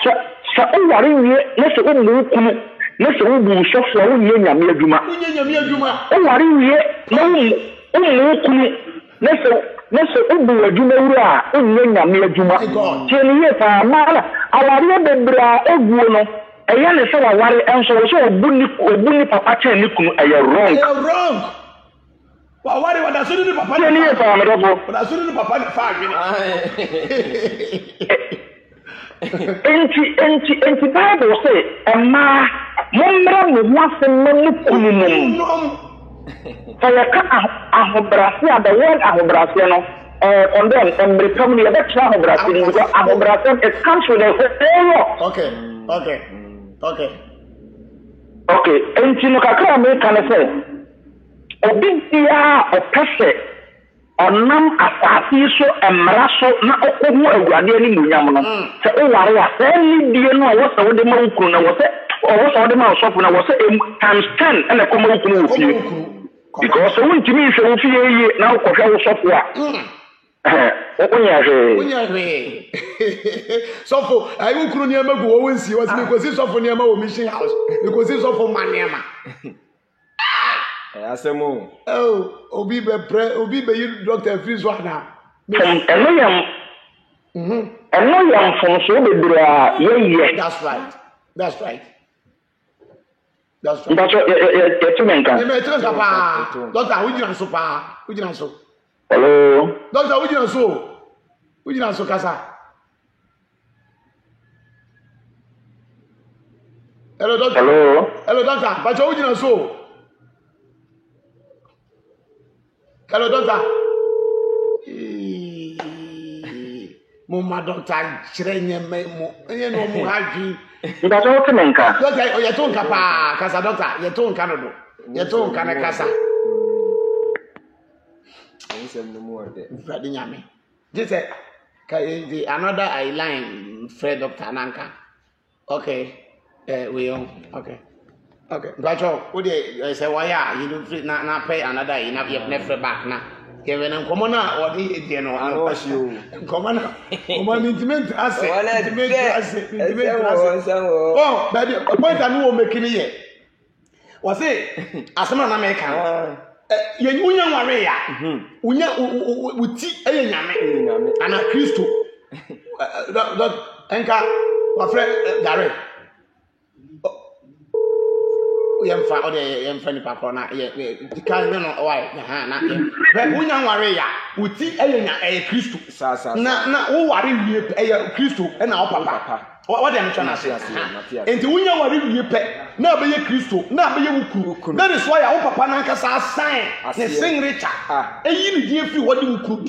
So o wari wiye na se o mu kunu na sɛ wobu sɔfo a wonyɛ nyame adwuma woware wie na womu kunu na sɛ wobu adwuma wura a wonyɛ nyame adwuma tie ne yie paa maala awareɛ bebree a ɛguo no ɛyɛ ne sɛ waware ɛnso wɔ sɛ ɔbu ne papa kyɛn ne kunu ɛyɛ wrong waware wadaso ne papa tie ne yie paa medɔfo wadaso ne papa ne fa adwene enti Bible say ɛmaa mommra mo ho asɛm no ne kunu nom sɛ yɛka ahobrɛase a the word ahobrɛase no condemn mmereka mu no yɛbɛkyerɛ ahobrɛase no because ahobrɛase it comes with a whole lot. Okay enti no kakra meka no sɛ obi biara ɔpɛ sɛ ɔnam asase so mmara so na ɔkɔhu awurade ani munyam no sɛ woware a sɛ nidie no a wɔ sɛ wode ma wo kunu na wɔ sɛ wode ma ɔsɔfo na wɔ sɛ times 10 ɛna ɛkɔma wo kunu wɔ fie because sɛ wontumi nhwɛ wo fie yie na wokɔhwɛ wo sɔfo a wonyɛ hwee sɔfo ayi wo kunu nneɛma gu wɔwɔ nsie wɔ sɛ mekosi sɔfo nneɛma wɔ mission house mekosi sɔfo ma nneɛma asɛmo obi bɛyi doctor free so ana ɛno yɛ mfonso bebree a yɛyɛ that's right Ndacho yetumenka. Yetumenka pa. Doctor, ujina so pa. Ujina so. Hello. Doctor, ujina so. Ujina so kasa. Hello doctor. Hello doctor. Bacho ujina so. Hello doctor. Mama doctor chrenye mo. Enye no mo haji. Ndacho yetumenka. Doctor, yetunka pa. Kasa doctor, yetunka no do. Yetunka na kasa. Awusem no mo de. Fradi nyame. Just the another I line Fred Doctor Nanka. Okay. We on. Okay. Bacho, what they say why you do na pay another you never back na. Kevin and Comona or the no I was you. Comona. Intimate asset. Oh, but the point I know making it. Was it as an American? Unya wareya unya uti eye nyame ana Kristo enka wa frɛ dare yemfa ode yemfa ni papa na ye dikan me no why na unya wareya uti eye Kristo na wo ware wie eye Kristo na wo papa what am trying to say enti unya ware wie pɛ na be ye Kristo na be ye wukuru that is why our papa na nkasa sign the sing richer eyi ni die fi wodi wukuru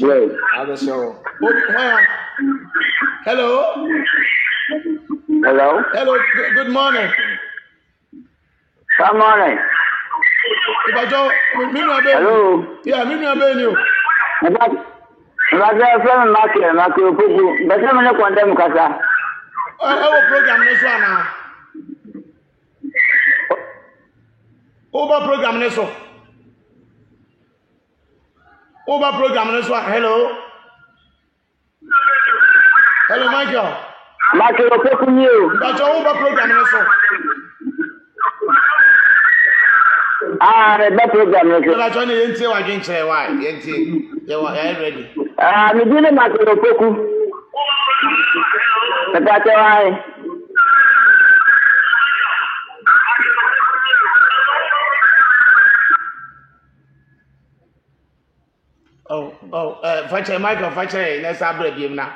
hello good morning good morning Ibajo minu abe hello yeah minu abe ni o Ibajo from market na ko pupu bese me ne condemn kasa program ni so ana Over program neso. Hello, Michael. Michael, okay, from you. That's over program neso. That program neso. That's why you say why you say why. You are ready. Me didn't Michael Opoku. That's why. Fache Michael Fache na sabre biem na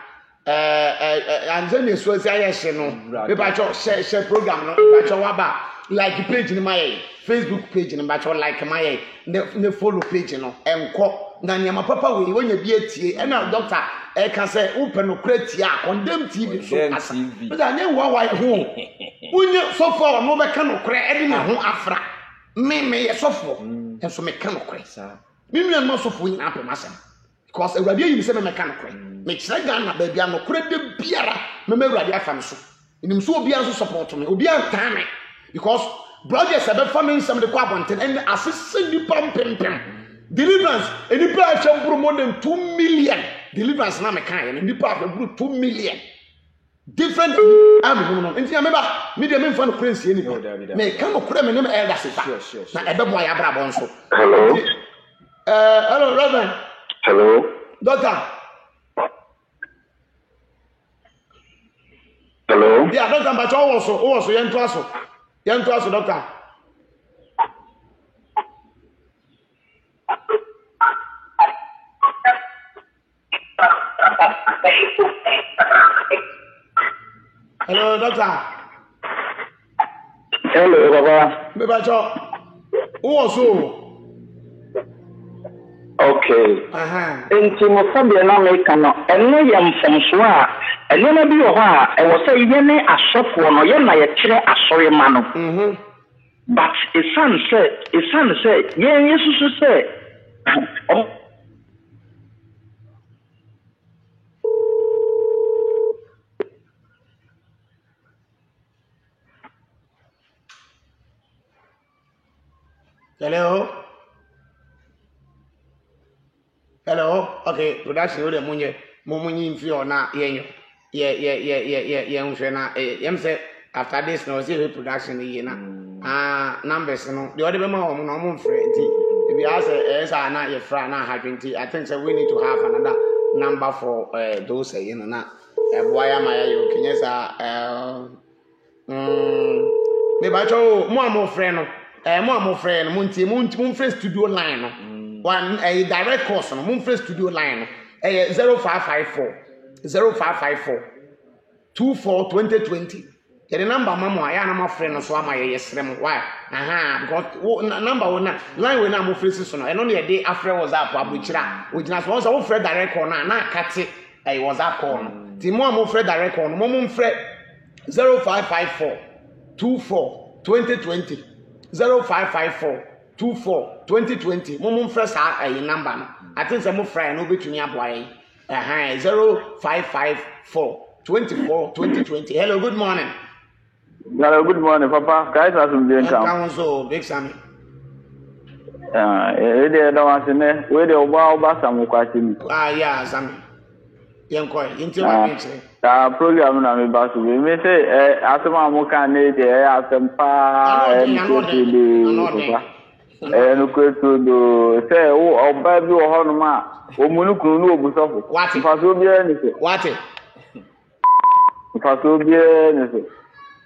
anze ne so sia ye hye no me ba cho share program no ba cho waba like page ni my Facebook page ni ba cho like my ne follow page no enko na nyama papa we wonya bi atie e na doctor e ka say upe no kratie a condemn TV so asa me da nye wa ho unye sofo no be ka no kra e de ne ho afra me ye sofo enso me ka no kra sa Mimi and Mosopho in Apple Massam. Because a radio you say mechanical. Make Sagan, baby, I'm no credit beera, Memoria Famso. In him so be also support me, be on time. Because brothers have been farming some of the Quabanton and assistant you pump. Deliverance, and the price of more than 2 million. Deliverance, not a kind, and the part of 2 million. different no nti ya meba me de me fan kure nsie ni me ka mo kure me no elder sifa na ebe boy abrabo nso hello hello Reverend hello doctor hello yeah doctor but wo so yentu aso doctor hello doctor hello baba me ba cho wo so okay enti mo sabia na me kano eno yam fonso a eno na bi ho a e wo say ye ne asofo no ye na ye kire asore ma no but isan say ye yesusu say Hello. Okay, production we dey munye mfi ona yenyo. Ye nhwe na yem say after this no see production ye na. Numbers no. The other be ma omo no omo mfre nti. If you ask esa na ye fra na ha 20, I think say we need to have another number for those you know na. Boya ma yo kinyesa me ba cho mo amofre no. Mo amofre no munti mfre studio line no. One a direct course no mumfre studio line no 0554 24 2020 the number mamo aya na mafre no so ama yesrem why because number one line we na mofre so no e no ne dey afre WhatsApp abuchira ogina so wo fre direct call na kate WhatsApp call no ti mo amofre direct call no mumfre 0554 24 2020 0554 24 2020 mum fresh a number no I think say mo fry no betumi aboy 0554 24 2020 hello good morning papa guys asum bien come so big Sammy e dey do want ne we dey oba samu kwati ni yeah Sammy yenko yinti wa menche program na me ba so me say asema mo kan ne dey asempa no kwetu do say oba bi wo hono ma omunukunu no obusofo faso bia ni se faso bia ni se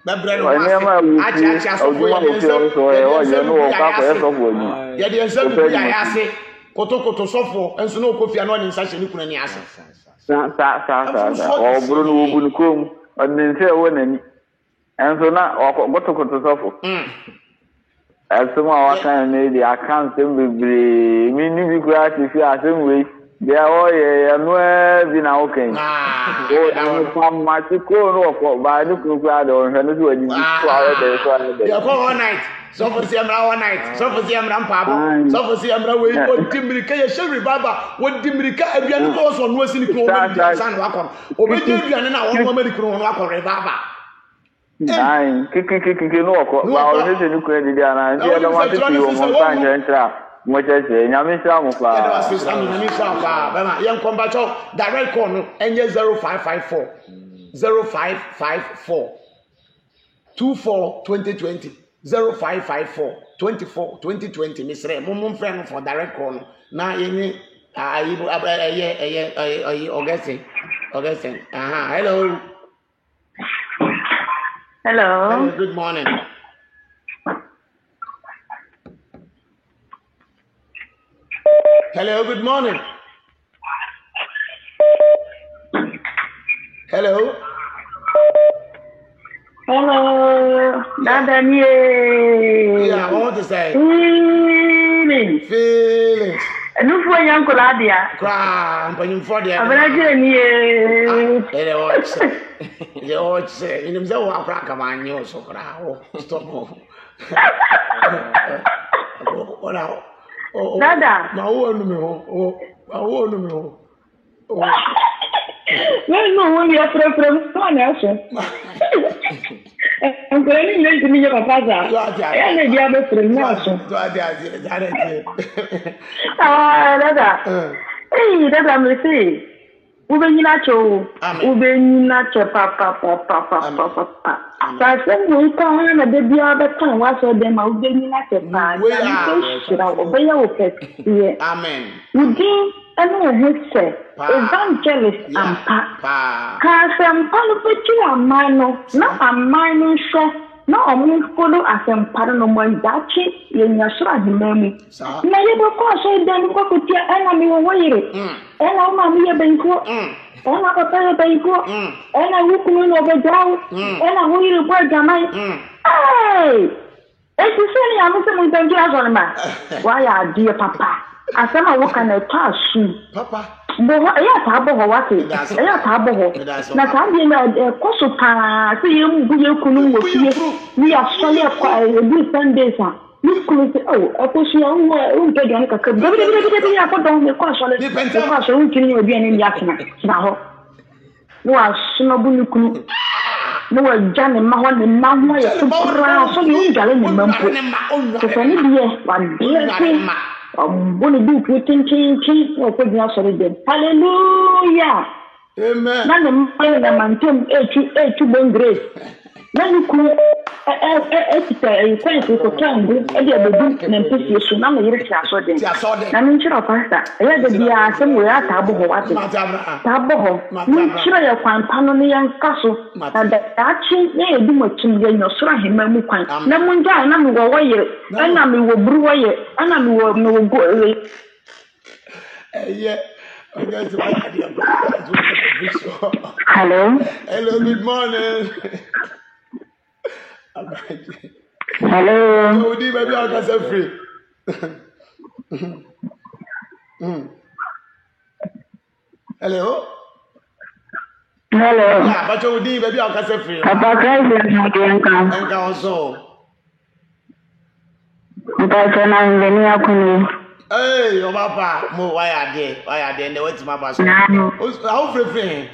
bebre no achi asofo ye no ka ko esofo ni ye de ense bi ya ase kotokoto sofo enso no kofia no ni nsa hye ni kuna ni ase sa oburu no obunukom odin se wo nani enso na kotokoto sofo asoma wakan ne di account mbebere mi ni bi kura ti fi asemwe de o ye no bi na okan o na fam ma ti ko no ko ba ni kura de o hwe no so wadi so awe de so de ya ko all night so for see amra one night so for see amra mpabo so for see amra we o dimirika ye sheri baba wo dimirika aduane ko so no asini ko o bi san wakon o bi aduane na wo mo mari ko no wakon re baba ai kiki no ko ba o ne ni ko di ana ndi ada wa ti o mo pa ntra mo cheche nyame sha mo pa ya da sisa nyame sha pa ba ma yen komba cho direct call no enye 0554 24 2020 0554 24 2020 misre mo friend for direct call no na yeni ayi Augustine hello. Hello. Good morning. Hello, good morning. Hello. Hello. Daniel. Yeah, I want to say. Feelings. No for young Coladia. Cry, but you for the other. You watch, in himself, I'll crack a man, you so crowd. Stop. What out? Oh, Dada. My own me. Oh, no, when you are from one else. I'm going to meet your father. I may be able to know. Dada. Hey, Dada, I'm saying. Ubeninacho, Ubeninacho, papa. That's when we come on a baby other time. What's all them? Ubeninacho, Amen. You did, and who said, evangelist and pa. Cause I'm polypetry and minor, not a minor share. No, I'm follow as a paranormal dachi in your shrine, mammy. Now you will cause a damn cock with your enemy away. And I'm a mere banquet. And I'm a pair banquet. And I look in over down. And I will work on my. Hey! It's the same. I'm listening to the on man. Why are dear papa? I said, I walk on a car shoe. Papa. But yeah, tabo wati. Yeah, tabo. Na tabi na koso pa. So you kunu wofi. We are sorry for a good Sunday sa. You kunu say oh, akosi o get don kaka. Baby ya ko don me ko sorry. Ko so un kini obi ani ya kina. Na ho. No asno bunu kunu. No jane ma ho ni ma ho ya so bra so you gale ni mampo. So ni biye wa biye. Bonne boucle, hallelujah. Amen. Now the man came to bon grace. Now you could quite to come good and the book and appreciation. Now you're a I mean, sure, Pastor. I had to be somewhere at Tabo. Tabo, sure, you find Panonian Castle and that actually they do much in your Surahi Mamukan. Namun, I'm away, and I'm brew away, and I'm no go away. Yeah. Hello. Hello, good morning. Hello. Oh, maybe I can say free. Hello. Hello. Yeah, but you maybe I can say free. Papa Christ is not going to come. And also. Papa, I'm going to come. Hey, your papa, mo why are they? Why are they? And they went to my boss. How free?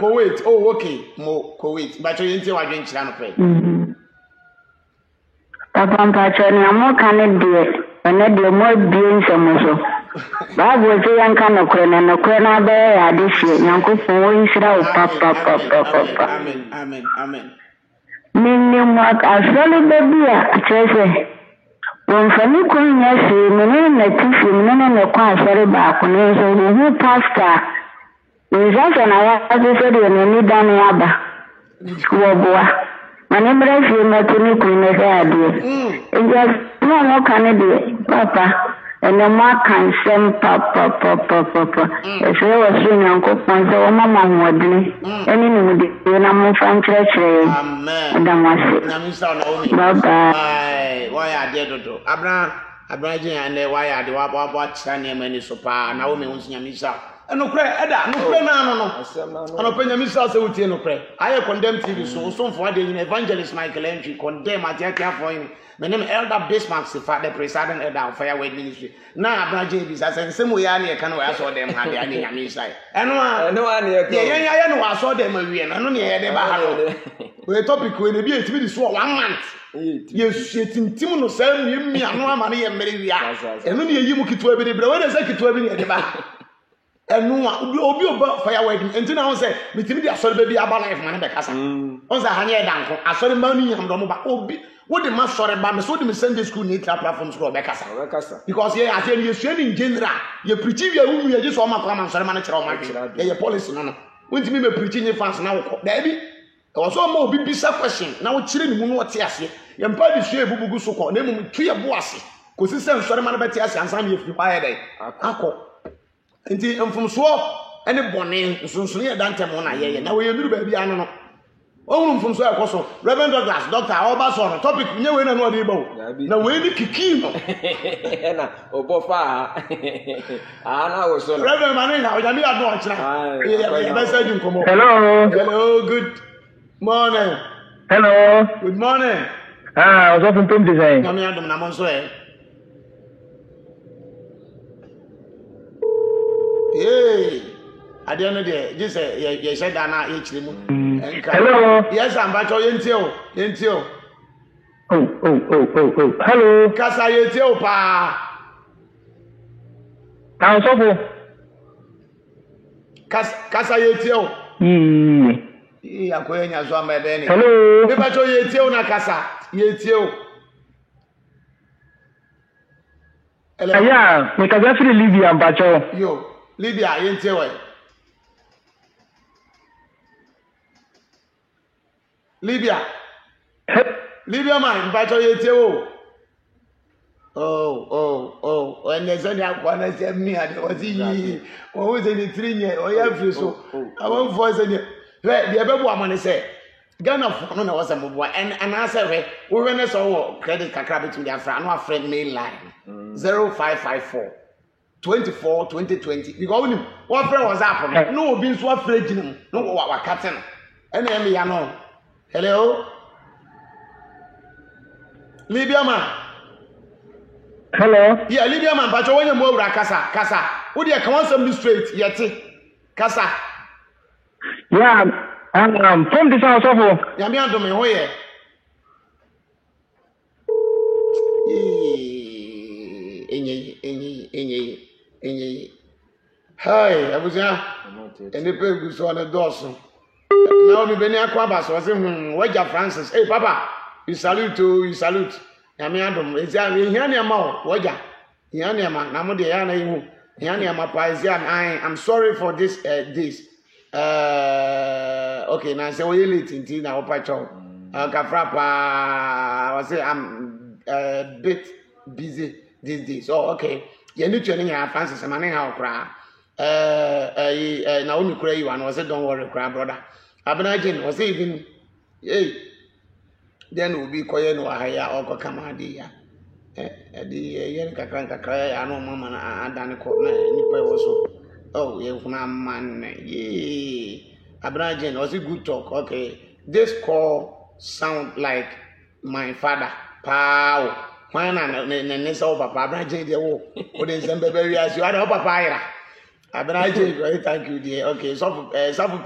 Kuwait. Oh, okay. Mo Kuwait. But you didn't say what you didn't pray. Papa, I'm can do it. And then the more being some so. Bible say yan kan no kwena be ya de hie Nyankopon wo nhira o papa. Amen. Minni mo asole baby a chese. Won fani kun ya se menene na tifi menene na kwa asore ba ko ne so hu pastor. Njaso na ya so de ni dan ya ba. Wo boa. Mane mra fi na tuni kun ne ga ade. Nja no kan de papa. And the mark can send papa. If you were seeing Uncle Ponce or Mamma Wadley, any new Dinamo from Church. Amen. Bye. Why are they to Abraham and why are the watch and many so far? Naomi wants Yamisa. And no pray, no. And open Yamisa, so we no pray. I condemn TV so soon for the evangelist Michael Entry condemn at your point. My name is Elder Bismarck, the president of the Firewood Ministry. Now, Abraham is as some way I can saw them had the inside. And I saw them and I only had a we topic when be to be so 1 month. Yes, in Timono sell me and no money and Mary. And only you look to every but when I say to every at the back. And no one will be about firewood. And then I say, between the assault baby about life, man, the casa. On the Hanya Danko, I saw the money and Romoba. What the master about me, so the Sunday school need platform school because I tell you, in general, you preach you just want to come and ceremony your policy. No, when to me preaching your fans now, baby. Also, more be question. Now, children, what yes, you probably share Bubu so called name 3 bossy. Because it's some ceremony betty and some if you buy day. And from swap any bonnet, so near Dante Mona, now we do baby. I don't know. Oh, from so also Reverend Douglas, Dr. Obason, topic you win and what about. Now, where the kiki? Obofa. I was so Reverend Manina, I don't know. Hello, good morning. Hello. Good morning. I was often to say. Come here, Dominic. Hey. I don't know just you said that now actually. Hello. Yes, I'm back to Yentio. Oh. Hello. Kasa Yentio pa. Now so Kasa yetio. Ya kwenya zo amebe ni. Hello. Me ba cho yetio na kasa. Yetio. Aya, me ka free Libya mpacho. Yo, Libya yetio we. Libya. Libya man mpacho yetio. Oh, and there's any one I said me, I was in always in the 3 years, or you have so. I won't voice any. The other woman say, Ghana for no was a mobile, and answer, we ran us all credit card to their friend main line 0554 24 2020. Because what friend was up? No, being so afraid, no, what captain. And then me, I know. Hello, Libya man. Hello. Yeah, Libya man, but when you move Kasa. Would you come on some straight yet? Kasa. Yeah, from this house of Yamian to me, oh yeah. Hi, I was here. And the pig was on the dorsal. Now me been aquabas was in Waja Francis. Hey, Papa, you salute. Yamiadum, is there any amount? Waja, Yaniama, Namudi Yana, Yaniama Paisian. I'm sorry for this. Okay, now say we late in tea now, Pacho. Kafrapa, I say I'm a bit busy these days. Oh, okay. You need training here, Francis, and how cry. Naomi Cray, one was it, don't worry, cry, brother. Abinajin was even, hey. Then we'll be quiet no higher or Kamadi. The yen kakra, I know Mamma and Danny Corner, Nipper also. Oh, yes, man, yea. Abraham was a good talk. Okay, this call sound like my father. Pow. Why not? Next over Papa Abraham, the war. What is them baby as you are up a Abraham, thank you, dear. Okay, so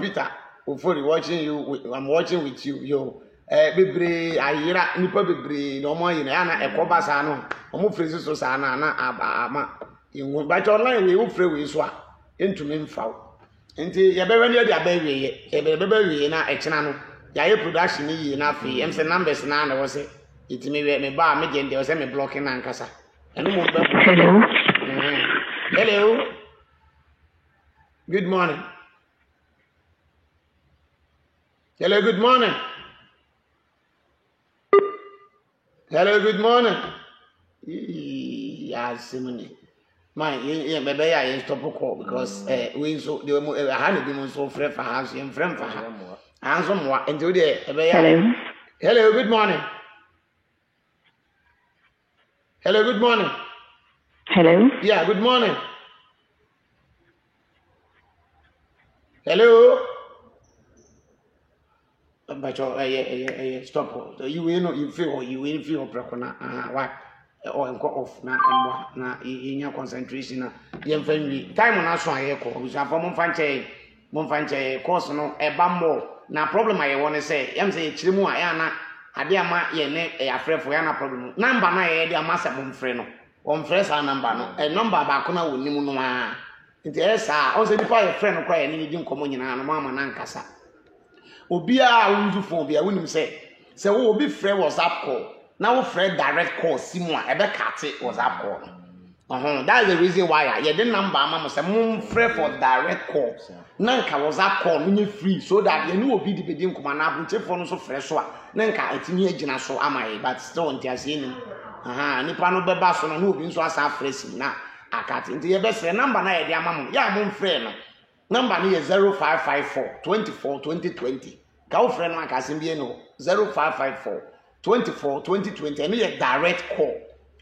Peter, before watching you, I'm watching with you, yo. Bebre ayira nipa bebre no mo yin ya na ekoba sa no omo frezi so sa na ama inwo ba cho online we wo fre we so a entumi mfaw enti ye be wani de abawie ye be bawie na ekena no ya ye production yi na afi em se numbers na na wo se itimi we me ba me de wo se me blocking na nkasa eno mo be hello good morning Hello, good morning. Yes, Simone. My, maybe I stop a call because we so the hand be so friend for house and friend for her. And some more into the hello, good morning. Hello, good morning. Hello. Yeah, good morning. Hello. But stop. You feel prekona. What? Or off na in your concentration. Time on us, I echo. We have Monfanche, course, no, a bambo. Now, problem I want to say, say, Chimu, Ayana, Adiama, ye a friend for Yana problem. Number 9, dear Master Monfreno. On fresh number, no, a number Bacona will Nimuna. It is, also, the friend of crying, needing communion and Mamma Nankasa. Obia won't do for be a woman say, so will be friend was up call. Now, friend direct call, Simon, ever cat it was up call. That's the reason why I didn't number Mamma say, Moon friend for direct call. Nanka was up call, meaning free, so that you know be the beginning command, which phone so fresh one. Nanka, it's near Gina, so am I, but still on Tiasini. Nipano Bebason, who been so as a fresh now. I cut into your best number, I dear Mamma, yeah, moon friend. Number near 0554 24 2020. Go friend like Asimbiano 0554 24 2020. And a direct call.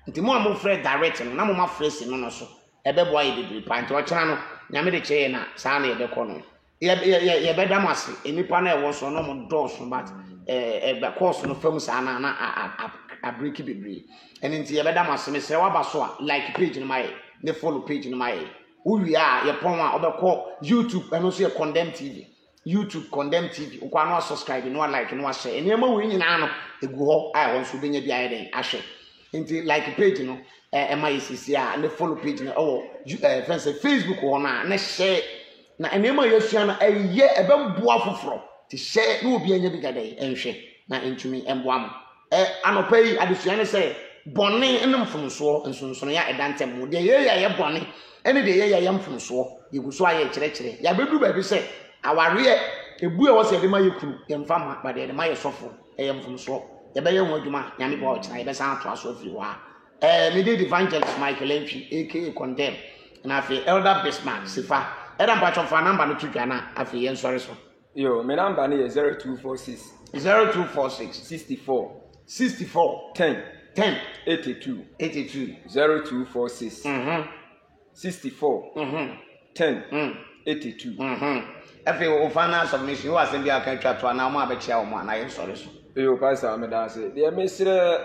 The more I'm friend direct and no more fresh in so. A baby be pint to a channel. Yammy Chena, Sally the corner. Yeah, better must any panel was on no doors, but a course on the films a bricky be. And into your better must miss Wabaswa like page in my the follow page in my. Who we are, your promo over call YouTube and also Condemn TV. YouTube Condemn TV. You can subscribe, no like, no share. And you're winning an a go. I want to be a behind Ashe. nti like page no MICC and follow page no Facebook one na share na enema yesua na eye ebemboa foforo ti share na obi anya bi gadai enhwe na entumi emboa mo anopa yi adesua ne say bone enem fomso nsonsono ya edantem mo de ye bone ene de ye mfomso yeguso aye kire ya bedu ba bi say aware ebu e wo say de ma yekuru yemfa ma ba de ma yesofo mfomso ye be ye ho adwuma nyame ba o kira ye be san ato aso afiri wa me did evangelist Michael Entry aka Condemn na afi Elder Bismarck sifa Eda mpacho fa number no tudwa na afi yen sorry so. Yo, my number ni 0246 64 10 82 0246 64 10 82 Afi o final submission wa asem bi aka twa to na mo abechia o mo na yen sorry so. Yo, pastor me da se. De mesire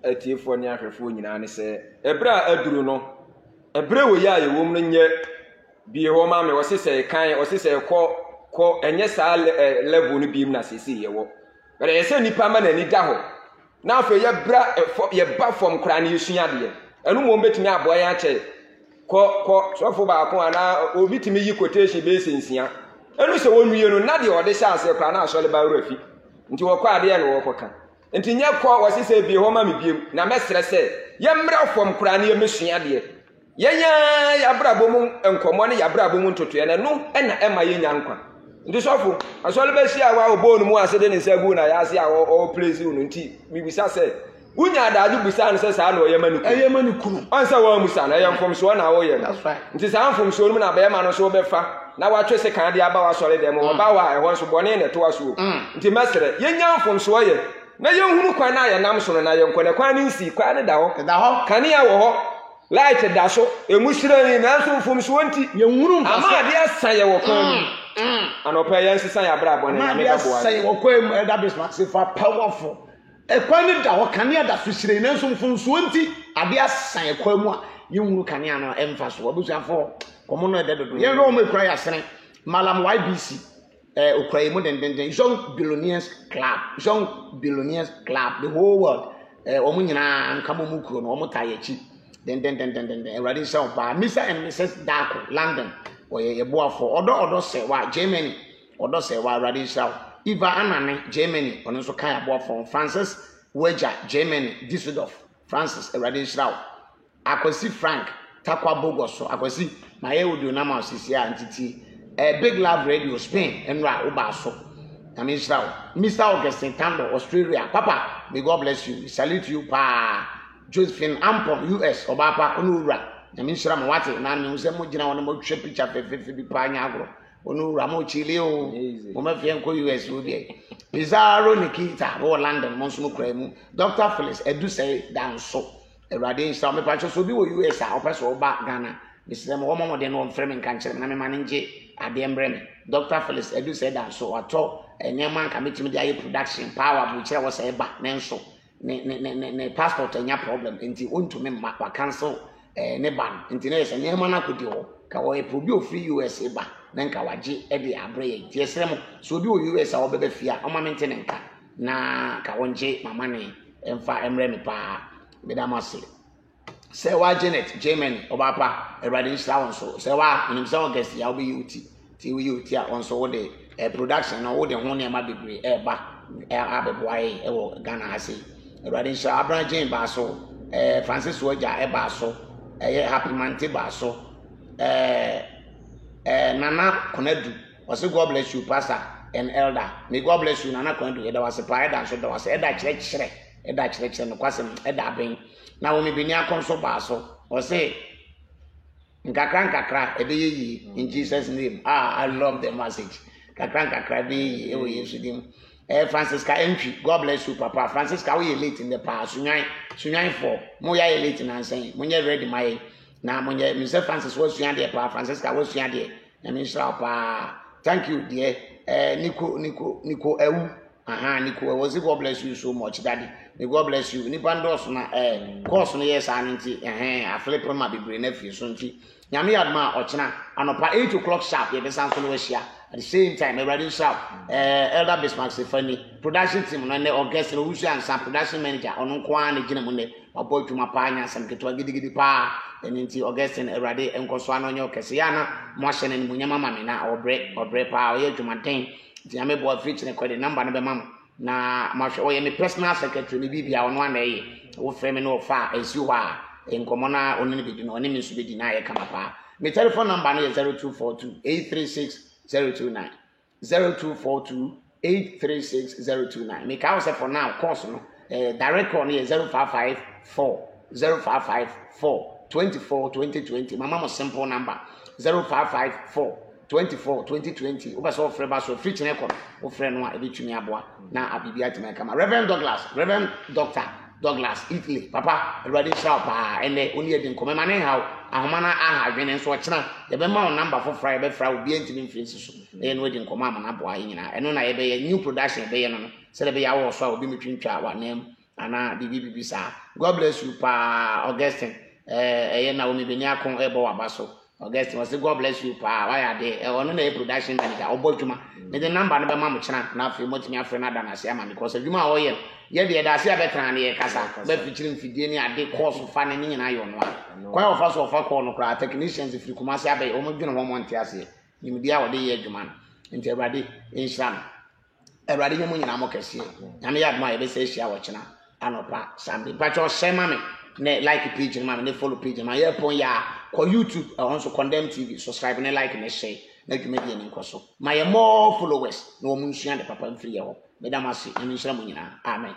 atiefo ni ahwefo nyina ne se ebra aduru no ebra wo ya ye wom no nye bi ho ma me wosese kan wosese ko enye sa level no bi na sisi ye wo but ese nipa ma na ni da ho na afa ye bra ye ba form kra na yesua de enu mo betimi aboa ya che ko sofo ba ko ana obi timi yi quotation be sensia enu se wonuye no na de ode sha ase kra na asole ba rafi nti wo kwa de no wo ka nti nye ko wosese bi ho ma me biem na mesre se ye mra form kra na ye mesua de yenya ya brabo mu enkomo ne ya brabo mu ntoto na no na ema yenya nkwa ndi sofo asole be sia wa obo no mu asede ne sagu na ya sia o place unu nti bibisa se gunya adadu bisa ne se sa na oyemani kunu ansa wa musa na yemfom so na wo ye nti sa amfom so no na be ma no so be fa na wa twese kan de aba wa sole de mo ba wa ehon so bone ne to aso nti mesere yenya amfom so ye na yenhunu kwan na ye nam so na yenkone kwan ne nsi kwan ne da ho kan ya wo ho light da so emusira ni na so fom so nti yenhuru mfa ama de asan ye wo kwan anopa ye nsisan ya bra bone na me ka boa say wo kwan Elder Bismarck say for powerful ekwan ni da ho kan ya da so sire na so fom so nti ade asan ye kwan mu a yenhuru kan ya no emfa so obusuafo komo no de dodo ye ro mo ekwan ya sene Malam YBC okrai mo den young billionaires club the whole world omo nyina nkamo mu kuro no omo tayechi den already say Mr. and Mrs. Darko London oye yeboafo odo se wa Germany odo se wa already say Eva Anane Germany ono so kan yeboafo Francis Weja Germany Düsseldorf Francis already say akwasi Frank Takwa Bogoso akwasi maye odio na ma osisi a ntiti Big Love Radio Spain enra ubaso Mr. Augustine Tando Australia Papa may God bless you. We salute you pa Josephine Ampon US Obapa Onura Namishra Mawati na me use mo gina wona mo twa picture fefe bi pa anya agro Onura mo chile o mo ma fie nko US o bi Pizarro Nikita wo London mo nso kra mu Dr. Phyllis Edu say danso Erade nsa me pa so bi wo US a opeso oba Ghana Mr. Mo de no frame nkan kire na me manage ade embreme Dr. Phyllis Edu say danso ato enyema nka metimi de aye production power bu kire wo say ba nenso ne passport anya problem nti ontumi ma cancel ne ban nti ne se nyema na kodi ho ka wo probi o free USA ba na nka waje e de abre ye ti esrem so bi o US a wo bebe fia o ma mente ne nka na ka wonje mama ne emfa emre me pa be da masile se wa Janet Germany obapa erade nsa won so se wa nim se August ya obi UT ti we UT a on so wo de production na wo de ho ne ma bebre e ba abeboae e wo Ghana ase erade nsa Abraham Jane ba so Francis Weja e ba so Happy Mante ba so Nana Konadu was God bless you pastor and elder may God bless you Nana Konadu there was a prayer dance so there was a church no kwasem eda ben na wo me bini akonso ba so o say nkakra ebe yi in Jesus name I love the message kakra be e wo Yesu dim Francis Ka Entry God bless you papa Francis Ka we late in the past sunyan for mo ya late na nsan mo nye ready my na mo nye Mr. Francis was sunyan there pa Francis Ka was sunyan there na me sra pa thank you dear Nico ewu Nico was God bless you so much daddy may God bless you ni bandos na course no yes anti a flip ma be na fi so nti nyame adma ochina anopa 8 o'clock sharp ye be sanso no hia at the same time everybody sharp Elder Bismarck Sefani production team no ne August no wusu ansa production manager ono kwa na gina mu ne wabɔ dwuma paa nya asɛm ketewa gidigidi paa ɛno nti Augustine Awurade nkɔso ano nyɛ ɔkɛse ya na mo ahyɛ no animuonyam ama me na ɔbrɛ paa ɔyɛ adwumaden nti ame bɔ afiri kyene kɔde number no bɛma mo na mahwɛ ɔyɛ me personal secretary ne bibia ɔno ana ɛyɛ wo frɛ me no ɔfa ɛsi hɔ a nkɔmmɔ na ɔno ne bɛdi no ɔne me nso bɛdi na ayɛ kama paa me telephone number no yɛ 0242 836 029 0242 836 029 me ka wo sɛ for now course no direct call no yɛ 0554 24 2020 mama mo simple number 0554 24 2020 wobɛ sɛ wofrɛ ba so free kyene kɔ wofrɛ no a ɛbɛtumi aboa na abibi atumi kama Reverend Dr. Douglas Italy papa Awurade hyira paa ɛnɛ oni yɛ de nkɔmɛ ma ne haw ahoma na aha adwene nso ɔkyena yɛbɛma wo number foforɔ yɛbɛfra wo bia ntimi mfiri nsi so ɛyɛ no wɔde nkɔmɔ ama na aboa yɛ nyinaa ɛno na yɛbɛyɛ new production yɛbɛyɛ no sɛ bɛyɛ awɔ so a obi metwintwa wa nam ana bibi saa God bless you pa Augustine ɛyɛ na wo me beni akon ɛbɔ waba so Augustine was God bless you pa why are they ɔno na yɛ production manager ɔbɔ dwuma ne de number no bɛma mo kyena na afei motumi afrɛ na dana se ama me because adwuma a ɔyɛ yɛ de da se abɛtena ne yɛ kasa bɛfikyiri mfidie ne ade course fa ne nyina yɛ ɔno a kwan ɔfa so ɔfa call no kra technicians firi kuma se abɛyɛ ɔmo dwene hɔ mo nte ase nimdi a wɔde yɛ adwuma no nti Awurade nhyira no Awurade nyɛ mo nyina mo kɛse nyame yɛ adwuma yɛbɛsɛ ahyia wɔ kyena anopa sambi patcho hyɛ ma me ne like page no ma me ne follow page ma yɛ pon ya ko YouTube also Condemn TV subscribe ne like ne share na dwuma bi ne nkoso ma yɛ more followers na wo mo nsua de papa mfiri yɛ hɔ medam ase nyame nhyira mo nyina amen